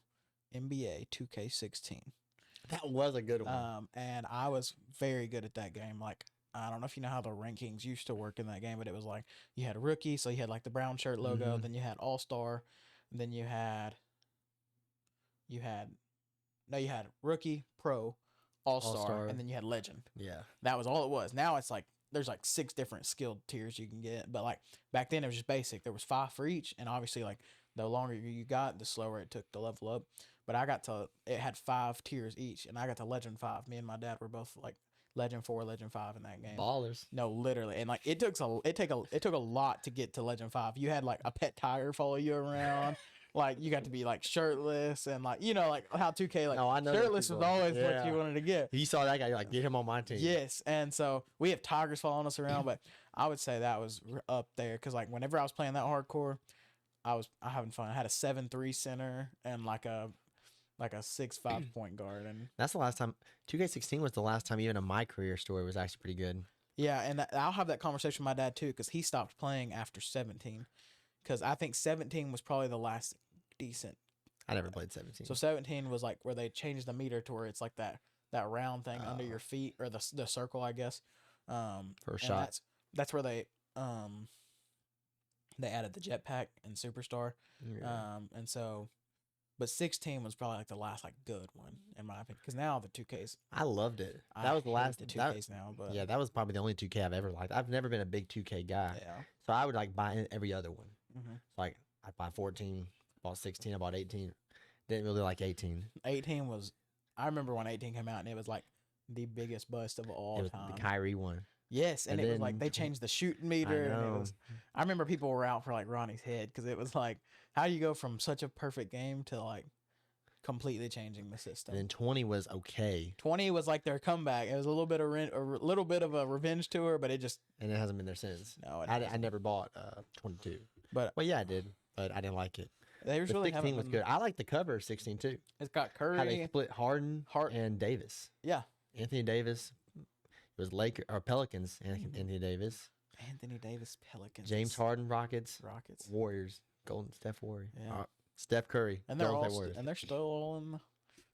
NBA 2K16. That was a good one. And I was very good at that game. Like I don't know if you know how the rankings used to work in that game, but it was like you had rookie, so you had like the brown shirt logo, then you had all star, and then you had rookie, pro, all star, and then you had legend. Yeah, that was all it was. Now it's like there's like 6 different skilled tiers you can get, but like back then it was just basic. There was 5 for each, and obviously like the longer you got, the slower it took to level up. But it had 5 tiers each, and I got to legend 5. Me and my dad were both like Legend 4, Legend 5 in that game. Ballers. No, literally. And like it took a lot to get to Legend 5. You had like a pet tiger follow you around. Like you got to be like shirtless and like like how 2K like I know shirtless was always what you wanted to get. You saw that guy, you're like, get him on my team. Yes, and so we have tigers following us around, but I would say that was up there because like whenever I was playing that hardcore, I having fun. I had a 7-3 center and like a 6-5 point guard, and that's the last time 2K16 was the last time even in my career story was actually pretty good. Yeah, and I'll have that conversation with my dad too because he stopped playing after 17 because I think 17 was probably the last decent. I never played 17. So 17 was like where they changed the meter to where it's like that round thing under your feet or the circle, I guess. For a shot. That's where they added the jetpack and Superstar. Yeah. And so, but 16 was probably like the last like good one in my opinion because now the 2Ks. I loved it. That was the last. The 2Ks now, but yeah, that was probably the only 2K I've ever liked. I've never been a big 2K guy. Yeah. So I would like buy in every other one. Mm-hmm. Like I bought 14, bought 16, I bought 18. Didn't really like 18. 18 was. I remember when 18 came out and it was like the biggest bust of all time. The Kyrie one. Yes, and it was like they changed the shooting meter. And I remember people were out for like Ronnie's head because it was like, how do you go from such a perfect game to like completely changing the system? And then 20 was okay. 20 was like their comeback. It was a little bit of a revenge tour, but it hasn't been there since. No, I never bought 22. But well, yeah, I did, but I didn't like it. They really 16 was good. I like the cover of 16 too. It's got Curry. How they split Harden and Davis. Yeah, Anthony Davis. It was Pelicans. Anthony Davis. Anthony Davis Pelicans. James Harden Rockets. Warriors. Steph Warrior. Yeah. Steph Curry. And they're still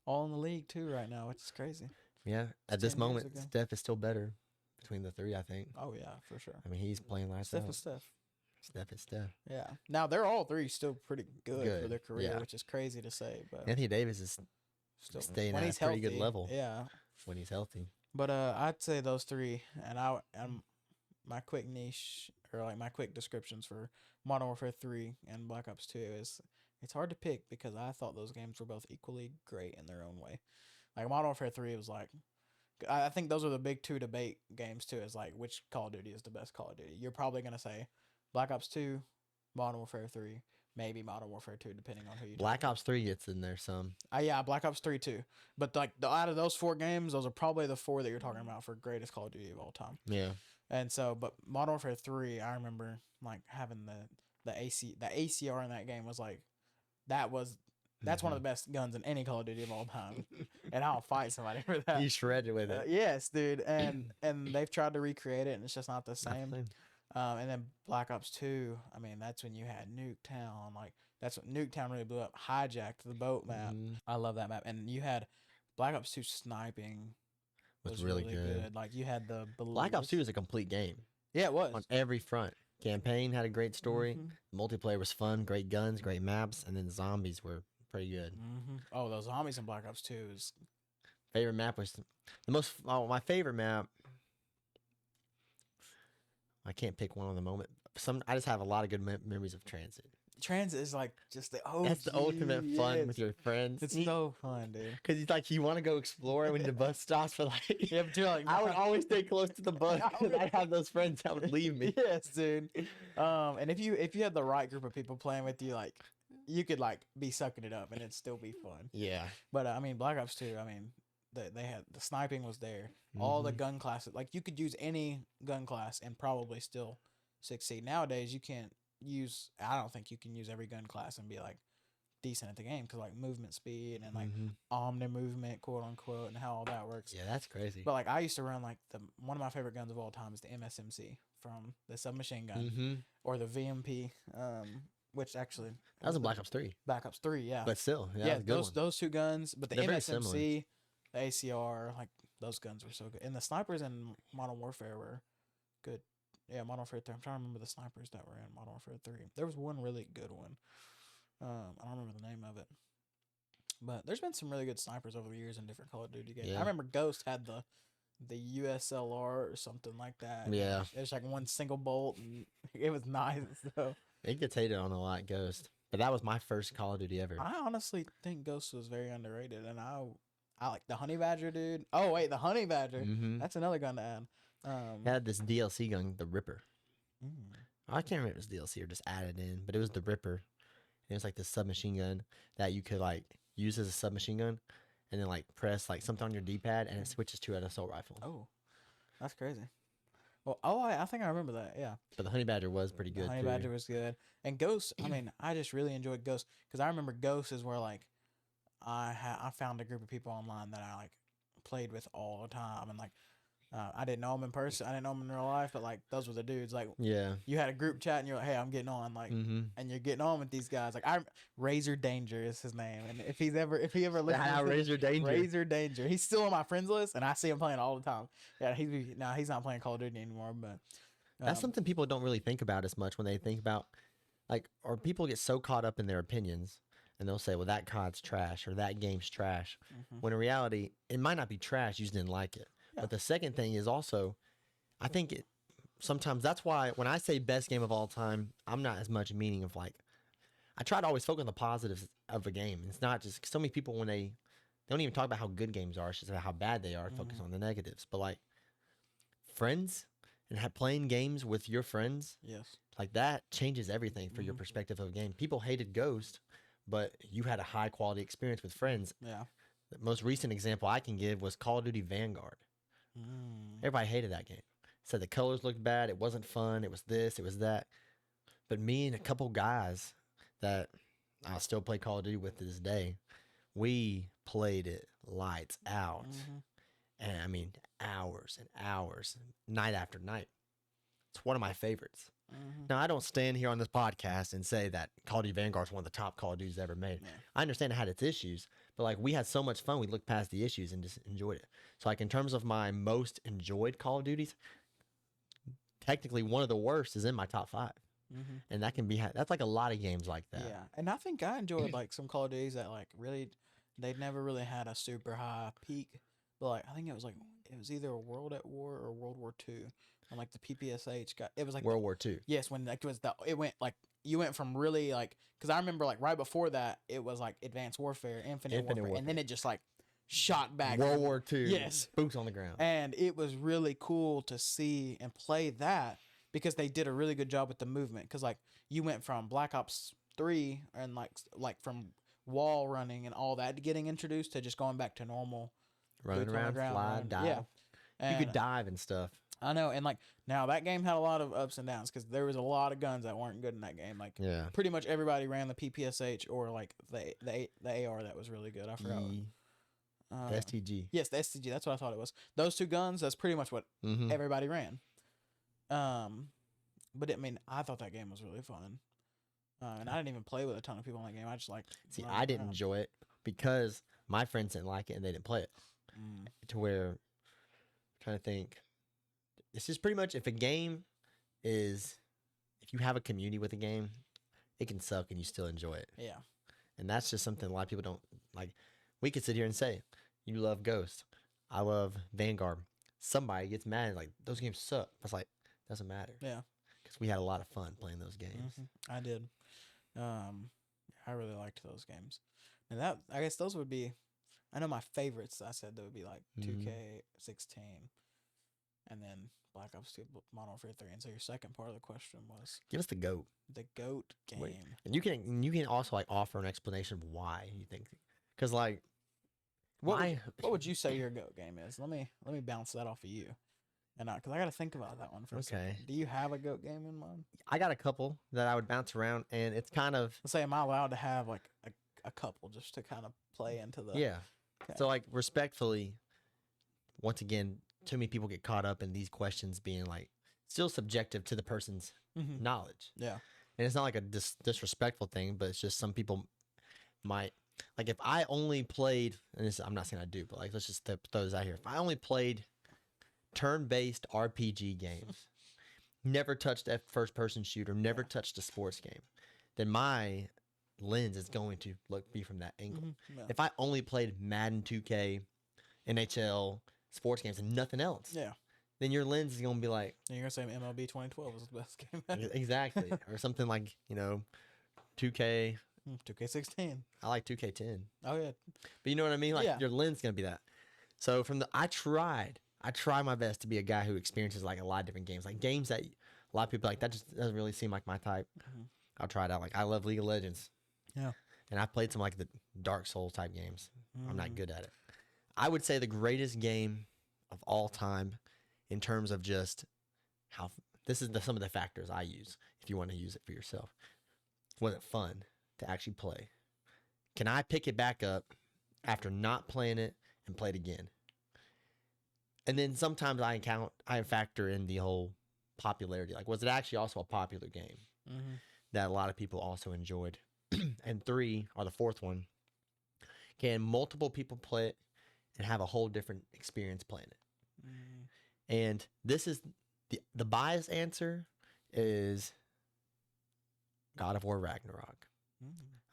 all in the league too right now, which is crazy. Yeah. At this moment, Steph is still better between the three, I think. Oh yeah, for sure. I mean, he's playing last Steph is Steph. Steph is Steph. Yeah. Now they're all three still pretty good for their career, which is crazy to say. But Anthony Davis is still staying at a pretty good level. Yeah. When he's healthy. But I'd say those three, and my quick niche or like my quick descriptions for Modern Warfare 3 and Black Ops 2 is it's hard to pick because I thought those games were both equally great in their own way. Like Modern Warfare 3 was like, I think those are the big 2 debate games too. Is like which Call of Duty is the best Call of Duty. You're probably gonna say Black Ops 2, Modern Warfare 3, maybe Modern Warfare 2, depending on who you. Black Ops 3 gets in there some. Yeah, Black Ops 3 too. But like out of those 4 games, those are probably the 4 that you're talking about for greatest Call of Duty of all time. Yeah. And so, but Modern Warfare 3, I remember like having the ACR in that game was like that's one of the best guns in any Call of Duty of all time, and I'll fight somebody for that. You shredded with it. Yes, dude, and they've tried to recreate it, and it's just not the Not the same. And then Black Ops 2, I mean, that's when you had Nuketown. Like, that's what Nuketown really blew up. Hijacked the boat map. I love that map. And you had Black Ops 2 sniping was really good. Like, you had the Black Ops 2 is a complete game. Yeah, it was. On every front. Campaign had a great story. Multiplayer was fun. Great guns, great maps. And then zombies were pretty good. Oh, those zombies in Black Ops 2 is... Favorite map was my favorite map. I can't pick one on the moment. I just have a lot of good memories of Transit. Transit is like just the that's the ultimate fun with your friends. It's so fun, dude. Because it's like you want to go explore when the bus stops for like. Yeah, but you're like, I would always stay close to the bus because I have those friends that would leave me. Yes, dude. And if you had the right group of people playing with you, like you could like be sucking it up and it'd still be fun. Yeah. But I mean, Black Ops 2. I mean, they had the sniping was there. All the gun classes, like you could use any gun class and probably still succeed. Nowadays, you can't use. I don't think you can use every gun class and be like decent at the game because like movement speed and like omni movement, quote unquote, and how all that works. Yeah, that's crazy. But like I used to run like one of my favorite guns of all time is the MSMC from the submachine gun or the VMP. Which actually that was in Black Ops 3. Black Ops 3, yeah. But still, yeah, those two guns, but the They're MSMC, the ACR, like those guns were so good, and the snipers in Modern Warfare were good. Yeah, Modern Warfare 3. I'm trying to remember the snipers that were in Modern Warfare 3. There was one really good one. I don't remember the name of it, but there's been some really good snipers over the years in different Call of Duty games. Yeah. I remember Ghost had the USLR or something like that. Yeah, it was like one single bolt, and it was nice. So it gets hated on a lot, Ghost. But that was my first Call of Duty ever. I honestly think Ghost was very underrated, and I like the Honey Badger, dude. Oh wait, the Honey Badger. That's another gun to add. It had this DLC gun, the Ripper. I can't remember if it was DLC or just added in, but it was the Ripper. And it was like this submachine gun that you could like use as a submachine gun, and then like press like something on your D-pad, and it switches to an assault rifle. Oh, that's crazy. Well, I think I remember that. Yeah. But the Honey Badger was pretty good. Honey Badger was good, and Ghost. I mean, I just really enjoyed Ghost because I remember Ghost is where like I found a group of people online that I like played with all the time, and like I didn't know them in person, I didn't know them in real life, but like those were the dudes. Like, yeah, you had a group chat, and you're like, hey, I'm getting on, like, and you're getting on with these guys. Like, Razor Danger is his name, and if he ever listens, Razor Danger, he's still on my friends list, and I see him playing all the time. Yeah, he's not playing Call of Duty anymore, but that's something people don't really think about as much when they think about like, or people get so caught up in their opinions. And they'll say, well, that COD's trash or that game's trash. When in reality, it might not be trash. You just didn't like it. Yeah. But the second thing is also, I think sometimes that's why when I say best game of all time, I'm not as much meaning of like, I try to always focus on the positives of a game. It's not just so many people when they don't even talk about how good games are. It's just about how bad they are. Focus on the negatives. But like friends and playing games with your friends. Yes. Like that changes everything for your perspective of a game. People hated Ghost, but you had a high quality experience with friends. Yeah. The most recent example I can give was Call of Duty Vanguard. Everybody hated that game. Said the colors looked bad. It wasn't fun. It was this. It was that. But me and a couple guys that I still play Call of Duty with to this day, we played it lights out. And I mean, hours and hours, night after night. It's one of my favorites. Now, I don't stand here on this podcast and say that Call of Duty Vanguard is one of the top Call of Duties ever made. Yeah. I understand it had its issues, but like we had so much fun, we looked past the issues and just enjoyed it. So like in terms of my most enjoyed Call of Duties, technically one of the worst is in my top 5. And that can be, that's like a lot of games like that. Yeah, and I think I enjoyed like some Call of Duties that like really, they'd never really had a super high peak. But like I think it was either a World at War or World War II. And like the PPSH it was like World War II. Yes, when like it went like you went from really like because I remember like right before that it was like Advanced Warfare, Infinite Warfare, and then it just like shot back. World War II. Yes, boots on the ground. And it was really cool to see and play that because they did a really good job with the movement. Because like you went from Black Ops 3 and like from wall running and all that to getting introduced to just going back to normal running around, fly, dive. Yeah. And you could dive and stuff. I know, and like now that game had a lot of ups and downs because there was a lot of guns that weren't good in that game. Like Yeah. pretty much everybody ran the PPSH or like the AR that was really good. I forgot. The STG. Yes, the STG. That's what I thought it was. Those two guns. That's pretty much what everybody ran. But I mean, I thought that game was really fun. And I didn't even play with a ton of people in that game. I just like. See, I didn't enjoy it because my friends didn't like it and they didn't play it. To where, I'm trying to think. It's just pretty much if you have a community with a game, it can suck and you still enjoy it. Yeah. And that's just something a lot of people don't like. We could sit here and say, you love Ghost. I love Vanguard. Somebody gets mad and like, those games suck. I was like, doesn't matter. Yeah. Because we had a lot of fun playing those games. I did. I really liked those games. And that, I guess those would be, I know my favorites, I said, that would be like 2K16 and then Black Ops 2, Modern Warfare 3. And so your second part of the question was, give us the GOAT. The GOAT game. Wait. And you can also like offer an explanation of why you think, because like, what would you say your GOAT game is? Let me bounce that off of you. And because I got to think about that one for a second. Do you have a GOAT game in mind? I got a couple that I would bounce around, and it's kind of. Let's say, am I allowed to have like a couple just to kind of play into the. Yeah. Okay. So like respectfully, once again, too many people get caught up in these questions being like still subjective to the person's knowledge. Yeah. And it's not like a disrespectful thing, but it's just some people might like if I only played, and this, I'm not saying I do, but like let's just throw this out here. If I only played turn-based RPG games, never touched a first-person shooter, never touched a sports game, then my lens is going to be from that angle. Yeah. If I only played Madden 2K, NHL, sports games, and nothing else, then your lens is going to be like... And you're going to say MLB 2012 was the best game. Exactly. Or something like, 2K... 2K16. I like 2K10. Oh, yeah. But you know what I mean? Like, your lens is going to be that. So I try my best to be a guy who experiences like a lot of different games. Like games that a lot of people like, that just doesn't really seem like my type. I'll try it out. Like I love League of Legends. Yeah. And I've played some like the Dark Souls type games. I'm not good at it. I would say the greatest game of all time in terms of just how this is some of the factors I use if you want to use it for yourself. Was it fun to actually play? Can I pick it back up after not playing it and play it again? And then sometimes I factor in the whole popularity. Like, was it actually also a popular game that a lot of people also enjoyed? And 3, or the fourth one, can multiple people play it and have a whole different experience playing it? And this is the biased answer is God of War Ragnarok.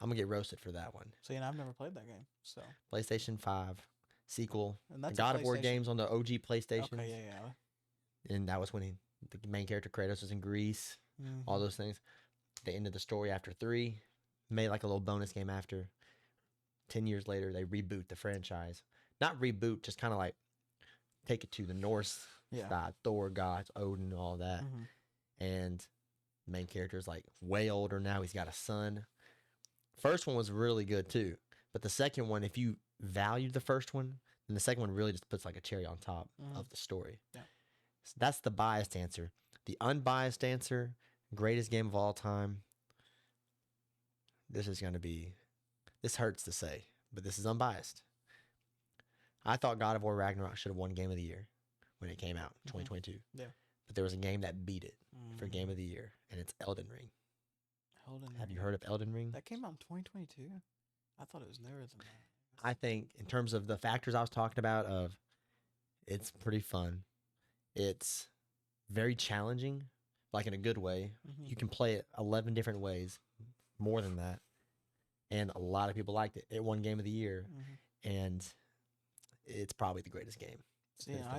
I'm gonna get roasted for that one. So I've never played that game. So PlayStation 5 sequel. And that's God of War games on the OG PlayStation. Okay, yeah. And that was when the main character Kratos was in Greece. All those things. They ended the story after 3. Made like a little bonus game after. 10 years later, they reboot the franchise. Not reboot, just kind of like take it to the Norse side. Thor, gods, Odin, all that. And the main character is like way older now. He's got a son. First one was really good too. But the second one, if you valued the first one, then the second one really just puts like a cherry on top of the story. Yeah. So that's the biased answer. The unbiased answer, greatest game of all time. This hurts to say, but this is unbiased. I thought God of War Ragnarok should have won Game of the Year when it came out in 2022. Yeah. But there was a game that beat it for Game of the Year, and it's Elden Ring. Have you heard of Elden Ring? That came out in 2022? I thought it was newer than that. I think in terms of the factors I was talking about, it's pretty fun. It's very challenging, like in a good way. You can play it 11 different ways, more than that. And a lot of people liked it. It won Game of the Year, and it's probably the greatest game.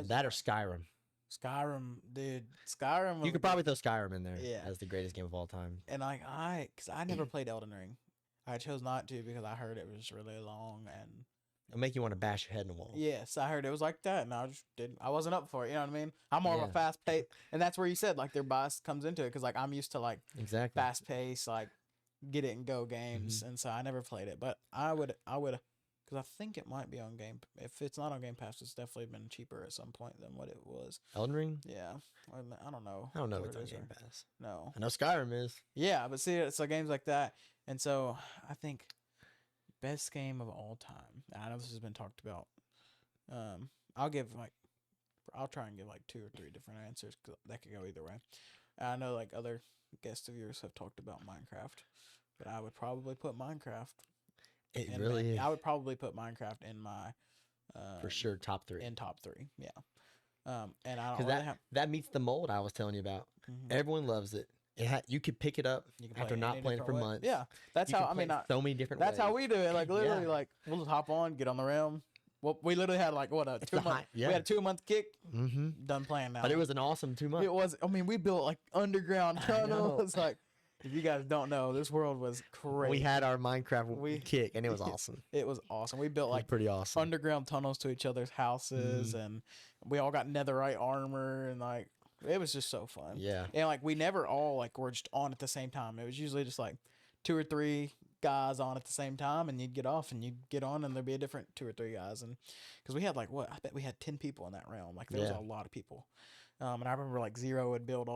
That or Skyrim. Skyrim, dude. Skyrim. You could probably throw Skyrim in there as the greatest game of all time. And because I never played Elden Ring. I chose not to because I heard it was really long and it'll make you want to bash your head in the wall. Yes, I heard it was like that, and I just didn't. I wasn't up for it. You know what I mean? I'm more of a fast pace, and that's where you said like their bias comes into it because like I'm used to like fast pace, like get it and go games, and so I never played it. But I would because I think it might be on Game. If it's not on Game Pass, it's definitely been cheaper at some point than what it was. Elden Ring? Yeah, I don't know. I don't know if what it's it on is Game or- Pass. No. I know Skyrim is. Yeah, but see, it's like games like that, and so I think best game of all time. I know this has been talked about. I'll give like, I'll try and give like 2 or 3 different answers 'cause that could go either way. I know like other guests of yours have talked about Minecraft, but I would probably put Minecraft. It really is. I would probably put Minecraft in my For sure, top 3. in top 3. Yeah. And I don't Because really have. that meets the mold I was telling you about. Mhm. Everyone loves it. You could pick it up You can play after it not any playing it for different way. months. Yeah, that's You how. can I mean, play so many different that's ways. how we do it. Like literally, Yeah. like we'll just hop on, get on the realm. Well, we literally had like what a It's 2 the month. high- yeah. We had a 2-month kick. Mm-hmm. Done playing now. But it was an awesome 2 months. It was. I mean, we built like underground I tunnels. know. Like, if you guys don't know, this world was crazy. We had our Minecraft We- kick, and it was awesome. It was awesome. We built It was like pretty awesome. underground tunnels to each other's houses, and we all got netherite armor, and like it was just so fun. Yeah. And like we never all like were just on at the same time. It was usually just like 2 or 3 guys on at the same time, and you'd get off and you'd get on, and there'd be a different 2 or 3 guys, and because we had like what I bet we had 10 people in that realm. Like there was Yeah. a lot of people. And I remember like Zero would build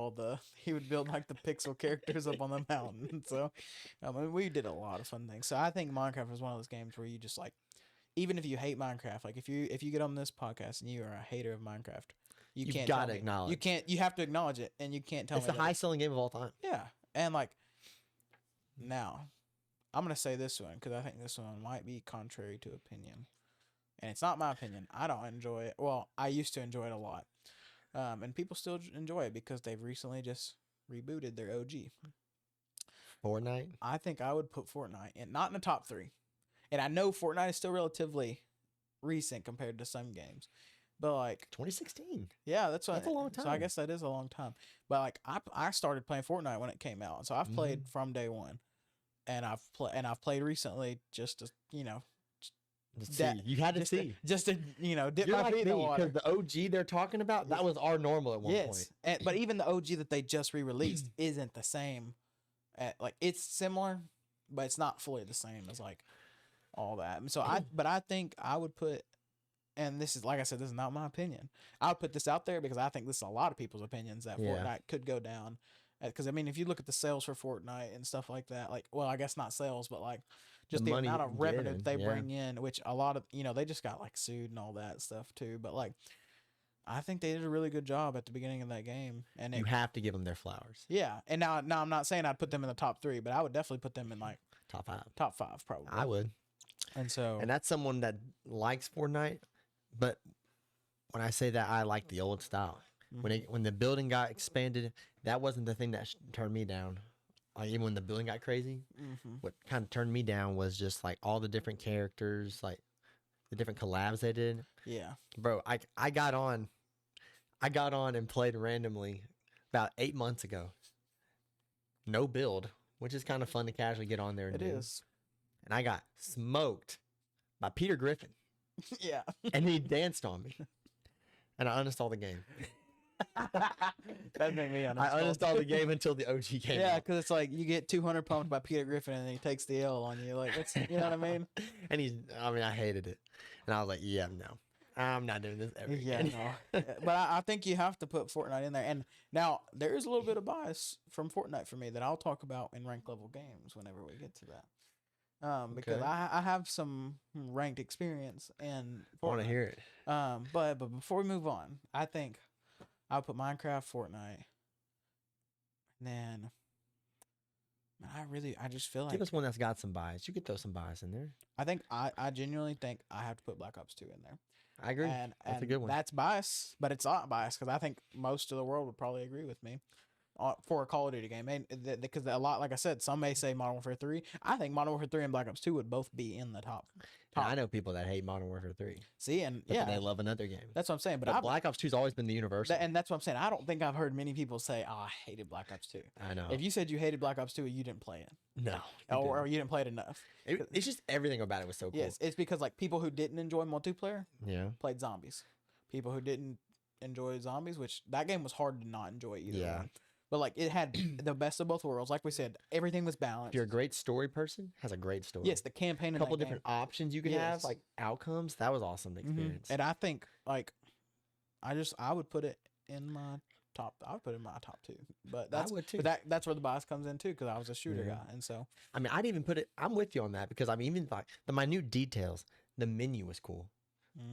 he would build like the pixel characters up on the mountain. So, I mean, we did a lot of fun things. So I think Minecraft was one of those games where you just like, even if you hate Minecraft, like if you get on this podcast and you are a hater of Minecraft, you You've can't gotta tell me. acknowledge. You can't. You have to acknowledge it, and you can't tell It's me. the that highest selling game of all time. yeah, and like now, I'm gonna say this one because I think this one might be contrary to opinion, and it's not my opinion. I don't enjoy it. Well, I used to enjoy it a lot, and people still enjoy it because they've recently just rebooted their OG. Fortnite. I think I would put Fortnite in not in the top 3, and I know Fortnite is still relatively recent compared to some games, but like 2016. yeah, that's That's a long So I time. guess that is a long time. But like I started playing Fortnite when it came out, so I've played from day one, and I've played recently just to Just That- see. You had to just see. just to dip You're my like feet in the me water. because the OG they're talking about that was our normal at one point. But even the OG that they just re-released isn't the same. Like it's similar, but it's not fully the same as like all that. So I think I would put, and this is like I said, this is not my opinion. I would put this out there because I think this is a lot of people's opinions that Yeah. Fortnite could go down. Because I mean, if you look at the sales for Fortnite and stuff like that, like I guess not sales, but like just The the money amount of revenue getting, that they yeah. bring in, which a lot of they just got like sued and all that stuff too. But like, I think they did a really good job at the beginning of that game, and You have to give them their flowers. yeah. And now I'm not saying I'd put them in the top 3, but I would definitely put them in like Top 5. top 5 probably. I would. And so And that's someone that likes Fortnite, but when I say that, I like the old style. When the building got expanded, that wasn't the thing that turned me down. Like even when the building got crazy, what kind of turned me down was just like all the different characters, like the different collabs they did. yeah, Bro, I got on and played randomly about 8 months ago. No build, which is kind of fun to casually get on there and it do. is. And I got smoked by Peter Griffin, Yeah. and he danced on me, and I uninstalled the game. That made me I uninstalled the game until the OG came Yeah, out. because it's like you get 200 pumped by Peter Griffin and he takes the L on you. Like, it's, you know what I mean? And I hated it, and I was like, yeah, no, I'm not doing this ever Yeah, again. no. But I think you have to put Fortnite in there. And now there is a little bit of bias from Fortnite for me that I'll talk about in ranked level games whenever we get to that. Because Okay. I have some ranked experience in I want to Fortnite. hear it. But before we move on, I think I'll put Minecraft, Fortnite, and then I just feel like Give us one that's got some bias. You could throw some bias in there. I think I genuinely think I have to put Black Ops 2 in there. I agree. And That's a and good one. That's bias, but it's not bias because I think most of the world would probably agree with me for a Call of Duty game. And because a lot, like I said, some may say Modern Warfare 3. I think Modern Warfare 3 and Black Ops 2 would both be in the top. And I know people that hate Modern Warfare 3, See, and but yeah, then they love another game. that's what I'm saying. But But Black Ops 2's always been the universal. and that's what I'm saying. I don't think I've heard many people say, "Oh, I hated Black Ops 2." I know. If you said you hated Black Ops 2, you didn't play it, No. you or you didn't play it enough. didn't. It's just everything about it was so cool. Yes, it's because like people who didn't enjoy multiplayer Yeah. played zombies. People who didn't enjoy zombies, which that game was hard to not enjoy either. Yeah. One. but like it had the best of both worlds. Like we said, everything was If balanced. you're a great story person, has a great story. Yes, the campaign A in couple that different options you could have, Yes. like outcomes. That was awesome to game. experience. And I think like I would put it in my top. I would put it in my top 2. But I that's would too. but that's where the bias comes in too, because I was a shooter Yeah. guy, and so I mean, I'd even put it. I'm with you on that because I mean, even like the minute details, the menu was cool.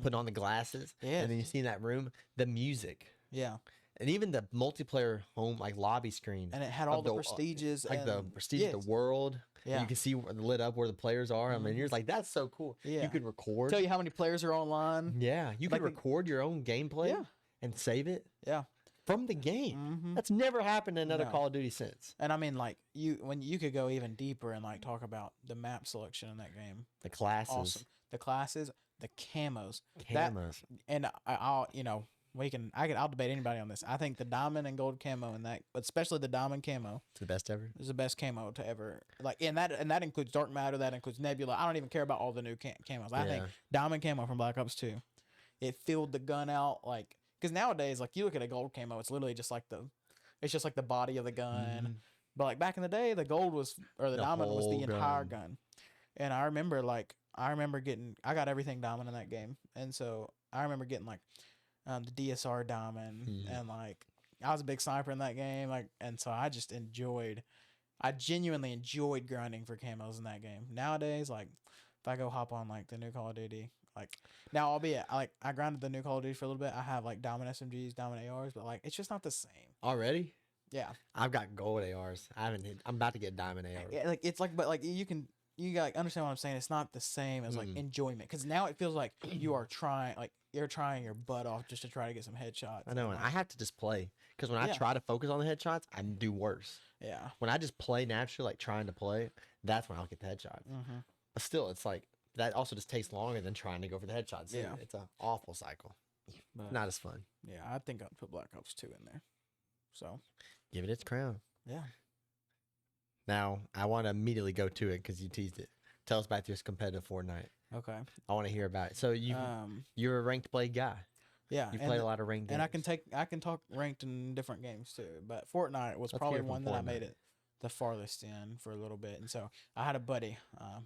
Putting on the glasses, yeah, and then you see in that room the music, yeah, and even the multiplayer home like lobby screen, and it had all of the prestiges, like the and prestige of the world. yeah, You can see lit up where the players are. I mean, you're like, that's so cool. Yeah. You could record. tell you how many players are online. Yeah, you could Like record your own gameplay Yeah. and save it Yeah. from the game. Mm-hmm. That's never happened in another No. Call of Duty since. And I mean, like when you could go even deeper and like talk about the map selection in that game. The classes, Awesome. The classes, the camos. That- cameras. And I'll I'll debate anybody on this. I think the diamond and gold camo in that, especially the diamond camo, It's the best ever. is the best camo to ever like. And that includes dark matter. That includes nebula. I don't even care about all the new camos. I think Yeah. diamond camo from Black Ops 2, it filled the gun out like, because nowadays like you look at a gold camo, it's literally just like the body of the gun. Mhm. But like back in the day, the gold was, or the The diamond was the whole entire gun. gun. And I remember I got everything diamond in that game. And so I remember getting like the DSR diamond, Mhm. and like I was a big sniper in that game. Like, and so I genuinely enjoyed grinding for camos in that game. Nowadays, like if I go hop on like the new Call of Duty, like now I grinded the new Call of Duty for a little bit. I have like diamond SMGs, diamond ARs, but like it's just not the same. Already? Yeah. I've got gold ARs. I haven't hit. I'm about to get diamond ARs. Yeah, like it's like, but like you got understand what I'm saying. It's not the same as like Mm. enjoyment, because now it feels like you're trying your butt off just to try to get some headshots. I know, and I have to just play because when I Yeah. try to focus on the headshots, I do worse. Yeah. When I just play naturally, like trying to play, that's when I'll get the headshots. Mm-hmm. But still, it's like that also just takes longer than trying to go for the headshots. Yeah. It's an awful cycle. But Not as fun. yeah, I think I'd put Black Ops 2 in there. So Give it its crown. yeah. Now, I want to immediately go to it because you teased it. Tell us about this competitive Fortnite. Okay. I want to hear about it. So you're a ranked play guy. Yeah. You played a lot of ranked games. And I can talk ranked in different games too. But Fortnite was Let's probably hear from one that I Fortnite. made it the farthest in for a little bit. And so I had a buddy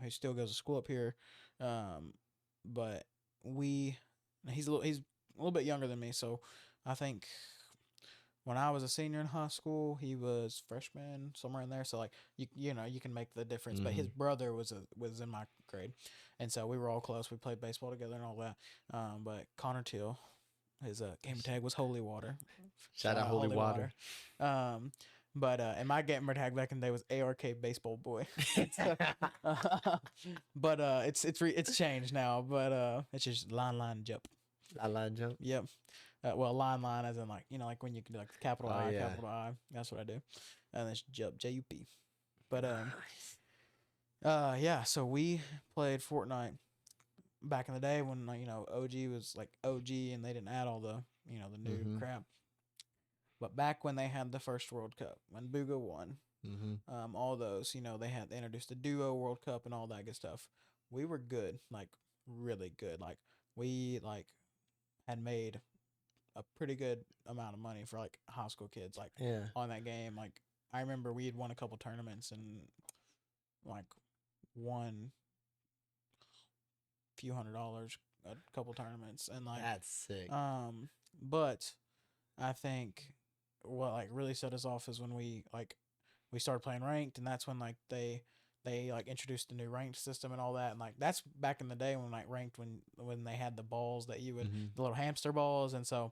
who still goes to school up here, but he's a little bit younger than me. So I think when I was a senior in high school, he was freshman, somewhere in there. So like you know you can make the difference. But his brother was in my grade, and so we were all close. We played baseball together and all that. But Connor Till, his gamer tag was Holy Water. Shout out Holy Water. But and my gamer tag back in the day was ARK Baseball Boy. But it's changed now. But it's just line jump. I line jump. Yep. Well, line as in like like when you can do like capital Oh, I, yeah. capital I. That's what I do. And it's jump JUP. But yeah. So we played Fortnite back in the day when OG was like OG and they didn't add all the the new Mhm. crap. But back when they had the first World Cup, when Booga won, Mm-hmm. all those, they introduced the Duo World Cup and all that good stuff. We were good, like really good. Like we had made a pretty good amount of money for like high school kids, like Yeah. on that game. Like I remember we had won a couple tournaments and like won a few $100s a couple tournaments, and like That's sick. but I think what like really set us off is when we started playing ranked, and that's when like they like introduced the new ranked system and all that, and like that's back in the day when like ranked when they had the balls that you would Mhm. the little hamster balls, and so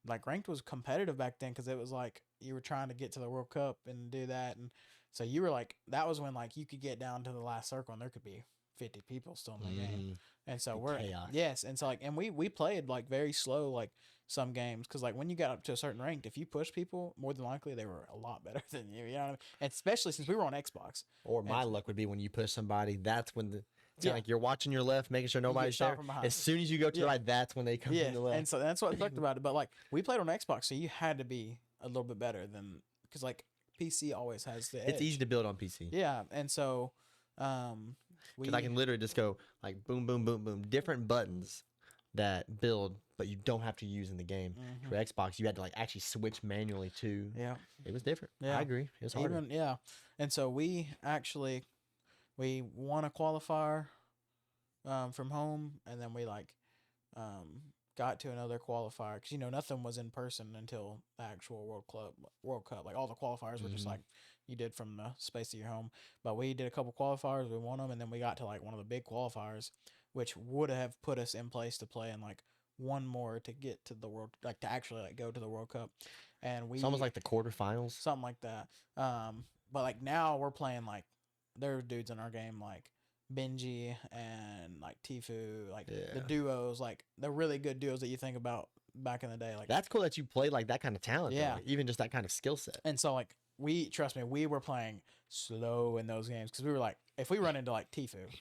like ranked was competitive back then because it was like you were trying to get to the World Cup and do that, and so you were like that was when like you could get down to the last circle and there could be 50 people still in the game. Mhm. And so The we're chaos. yes, and so like and we played like very slow like some games, because like when you got up to a certain rank, if you push people, more than likely they were a lot better than you. You know what I mean? And especially since we were on Xbox. Or my And- luck would be when you push somebody. That's when it's Yeah. like you're watching your left, making sure nobody's shot there. from behind. As soon as you go to Yeah. the right, that's when they come Yeah, from the left. and so that's what I liked about it. But like we played on Xbox, so you had to be a little bit better than, because like PC always has the edge. It's easy to build on PC. Yeah, and so we Because I can literally just go like boom, boom, boom, boom, different buttons that build, but you don't have to use in the game. Mhm. For Xbox, you had to like actually switch manually to. Yeah. It was different. Yeah. I agree. It was harder. Even yeah. And so we won a qualifier from home, and then we um, got to another qualifier because nothing was in person until the actual World Cup. Like all the qualifiers were just Mhm. like you did from the space of your home. But we did a couple qualifiers, we won them, and then we got to like one of the big qualifiers, which would have put us in place to play in like one more to get to the world, like to actually like go to the World Cup, and It's almost like the quarterfinals. something like that. But like now we're playing like there are dudes in our game like Benji and like Tfue, like the Yeah. duos, like the really good duos that you think about back in the day. Like That's cool that you play like that kind of talent. Yeah. Though, even just that kind of skill set. and so like trust me, we were playing slow in those games because we were like, if we run into like Tfue,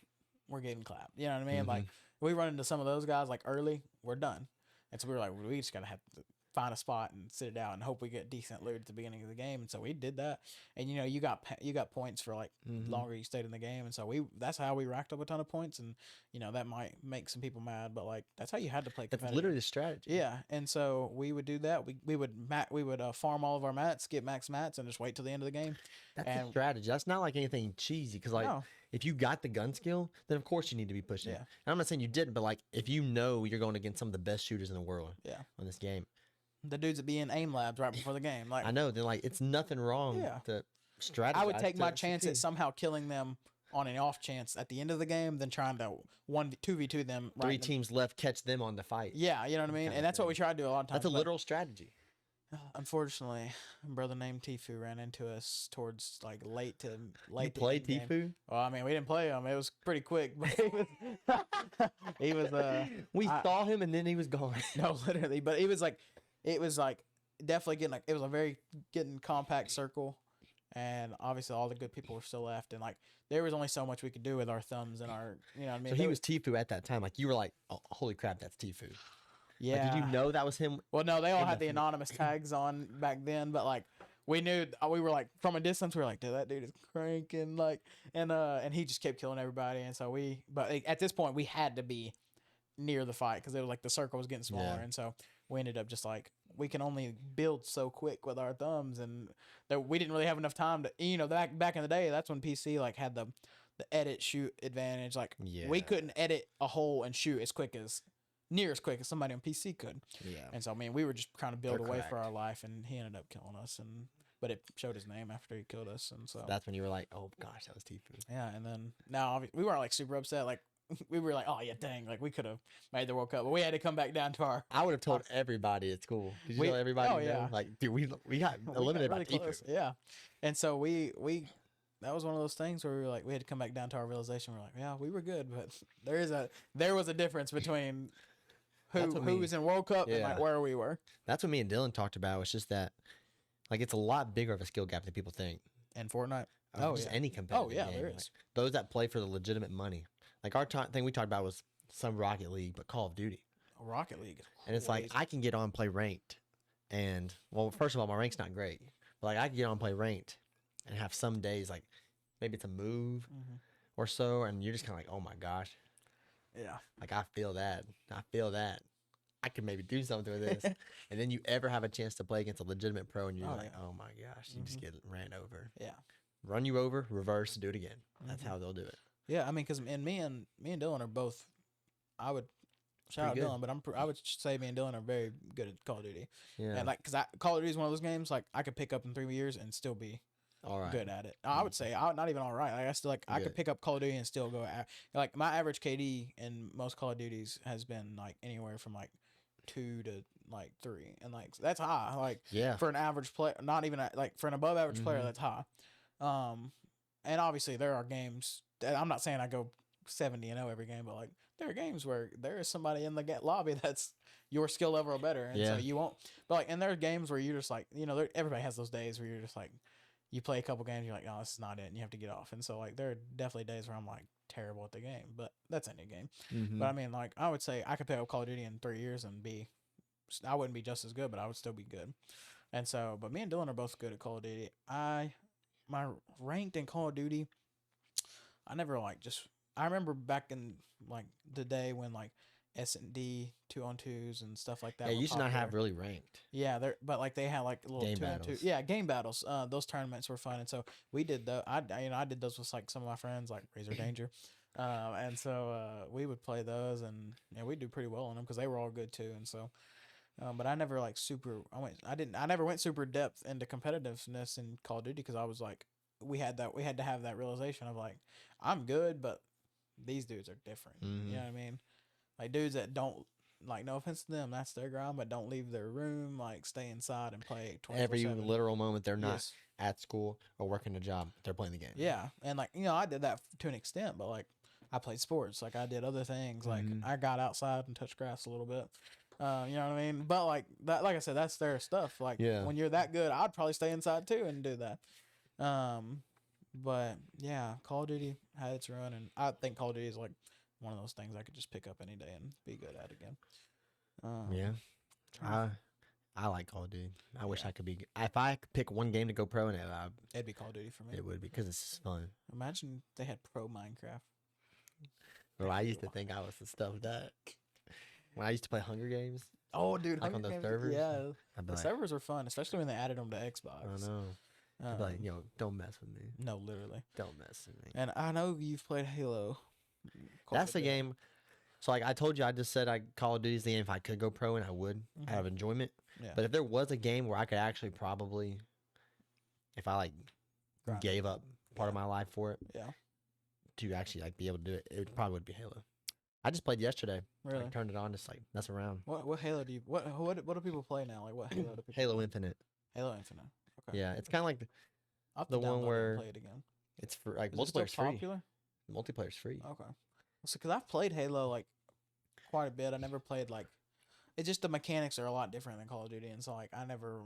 we're getting clapped. You know what I mean? Like we run into some of those guys like early, we're done. And so we were like, we just gotta have to find a spot and sit it out and hope we get decent loot at the beginning of the game. And so we did that. And you got points for like longer you stayed in the game. And so that's how we racked up a ton of points. And that might make some people mad, but like that's how you had to play competitive. That's literally the strategy. Yeah, and so we would do that. We would farm all of our mats, get max mats, and just wait till the end of the game. That's a strategy. That's not like anything cheesy. Because like No. if you got the gun skill, then of course you need to be pushing. Yeah. And I'm not saying you didn't, but like if you know you're going against some of the best shooters in the world. Yeah. On this game. The dudes that be in aim labs right before the game, like I know. Then like it's nothing wrong. Yeah. To strategize. I would take my to chance at succeed. somehow killing them on an off chance at the end of the game than trying to 2v2 them. Right Three in the- teams left, catch them on the fight. Yeah, you know what I mean? Kinda And that's what thing. we try to do a lot of times. That's a but literal strategy. Unfortunately, a brother named Tfue ran into us towards like late to late. You to played end game. Tfue? Well, I mean, we didn't play him. It was pretty quick, but he was We I- saw him and then he was gone. no, literally. But it was like definitely getting like it was a very getting compact circle, and obviously all the good people were still left, and like there was only so much we could do with our thumbs and our what I mean. So he was Tfue at that time. Like you were like, oh, holy crap, that's Tfue. yeah. Like, did you know that was him? Well, no, they all in had the the anonymous tags on back then, but like we knew we were like from a distance, we were like, dude, that dude is cranking, like, and he just kept killing everybody, and so but like, at this point we had to be near the fight because it was like the circle was getting smaller, Yeah. and so we ended up just like we can only build so quick with our thumbs, and that we didn't really have enough time to back in the day. That's when PC like had the edit shoot advantage. Like we Yeah. couldn't edit a hole and shoot near as quick as somebody on PC could. Yeah. And so, I mean, we were just trying to build They're a way for cracked. our life, and he ended up killing us. But it showed his name after he killed us, and so That's when you were like, oh gosh, that was Tfue. yeah. And then now we weren't like super upset. Like we were like, oh yeah, dang, like we could have made the World Cup, but we had to come back down to our. I would have told everybody at school. Did you We- tell everybody? oh, you know? yeah. Like, dude, we got we got eliminated really by Tfue. close. Yeah, and so we that was one of those things where we were like, we had to come back down to our realization. We're like, yeah, we were good, but there was a difference between That's what who we- was in World Cup and like yeah. where we were. That's what me and Dylan talked about. It's just that, like, it's a lot bigger of a skill gap than people think. And Fortnite. Of just any competitive yeah, game. there Like, is. those that play for the legitimate money. Like our thing we talked about was some Rocket League, but Call of Duty. Rocket League. And it's like Crazy. I can get on and play ranked, and well, first of all, my rank's not great, but like I can get on and play ranked, and have some days like maybe it's a move Mhm. or so, and you're just kind of like, oh my gosh, Yeah. like I feel that, I could maybe do something with this, and then you ever have a chance to play against a legitimate pro, and you're Oh, like, yeah. oh my gosh, you just get ran over, Yeah. run you over, reverse, do it again. That's Mhm. how they'll do it. Yeah, I mean, because me and Dylan are both. I would shout out Pretty good. Dylan, but I would say me and Dylan are very good at Call of Duty. Yeah, And like, cause Call of Duty is one of those games like I could pick up in 3 years and still be all right. good at it. I would say not even all right. Like I still I Good. could pick up Call of Duty and still go like my average KD in most Call of Duties has been like anywhere from like 2 to like 3, and like that's high. Like Yeah, for an average player, not even like for an above average player, Mhm. that's high. And obviously there are games. I'm not saying I go 70-0 every game, but like there are games where there is somebody in the lobby that's your skill level or better, and Yeah. so you won't. But like, and there are games where you're just like, everybody has those days where you're just like, you play a couple games, you're like, oh, this is not it, and you have to get off. And so like there are definitely days where I'm like terrible at the game, but that's any game. Mhm. But I mean, like I would say I could pick up Call of Duty in 3 years and I wouldn't be just as good, but I would still be good. And so, but me and Dylan are both good at Call of Duty. My ranked in Call of Duty, I never like just. I remember back in like the day when like S&D 2-on-2s and stuff like that. Yeah, were you should not popular. have really ranked. Yeah, but like they had like little Game 2-on-2. battles. Yeah, game battles. Those tournaments were fun, and so we did I did those with like some of my friends, like Razor Danger, and so we would play those, and we do pretty well on them because they were all good too, and so. But I never like super. I never went super depth into competitiveness in Call of Duty because I was like, we had to have that realization of like, I'm good, but these dudes are different. Mhm. You know what I mean? Like dudes that don't like, no offense to them, that's their ground, but don't leave their room, like stay inside and play 24/7. Every literal moment they're not Yes. at school or working a job, they're playing the game. Yeah, and like I did that to an extent, but like I played sports, like I did other things, like Mhm. I got outside and touched grass a little bit. You know what I mean? But like that, like I said, that's their stuff. Like Yeah. when you're that good, I'd probably stay inside too and do that. But yeah, Call of Duty had its run, and I think Call of Duty is like one of those things I could just pick up any day and be good at again. Yeah. I like Call of Duty. I wish I could be. If I could pick one game to go pro in it, It'd be Call of Duty for me. it would be because it's just fun. Imagine they had pro Minecraft. Well, I used to think I was the stuff that when I used to play Hunger Games, Oh, dude, like on Hunger those Games, servers. yeah, I'd be the like, servers were fun, especially when they added them to Xbox. I don't know. I'd be like, don't mess with me. No, literally. Don't mess with me. And I know you've played Halo. That's the game. So like I told you, I just said Call of Duty's the game. If I could go pro and I would out of enjoyment. Yeah. But if there was a game where I could actually probably, if I like Grind. gave up part of my life for it, Yeah. to actually like be able to do it, it probably would be Halo. I just played yesterday. Really? I turned it on, just like mess around. What Halo do you what do people play now? Like what Halo do people Halo play? Infinite. Halo Infinite. Okay. Yeah, it's kind of like I'll have the to one download it where- and play it again. it's for like Is it still multiplayer's free. popular? Multiplayer's free. Okay. So because I've played Halo like quite a bit. I never played like it's just the mechanics are a lot different than Call of Duty, and so like I never,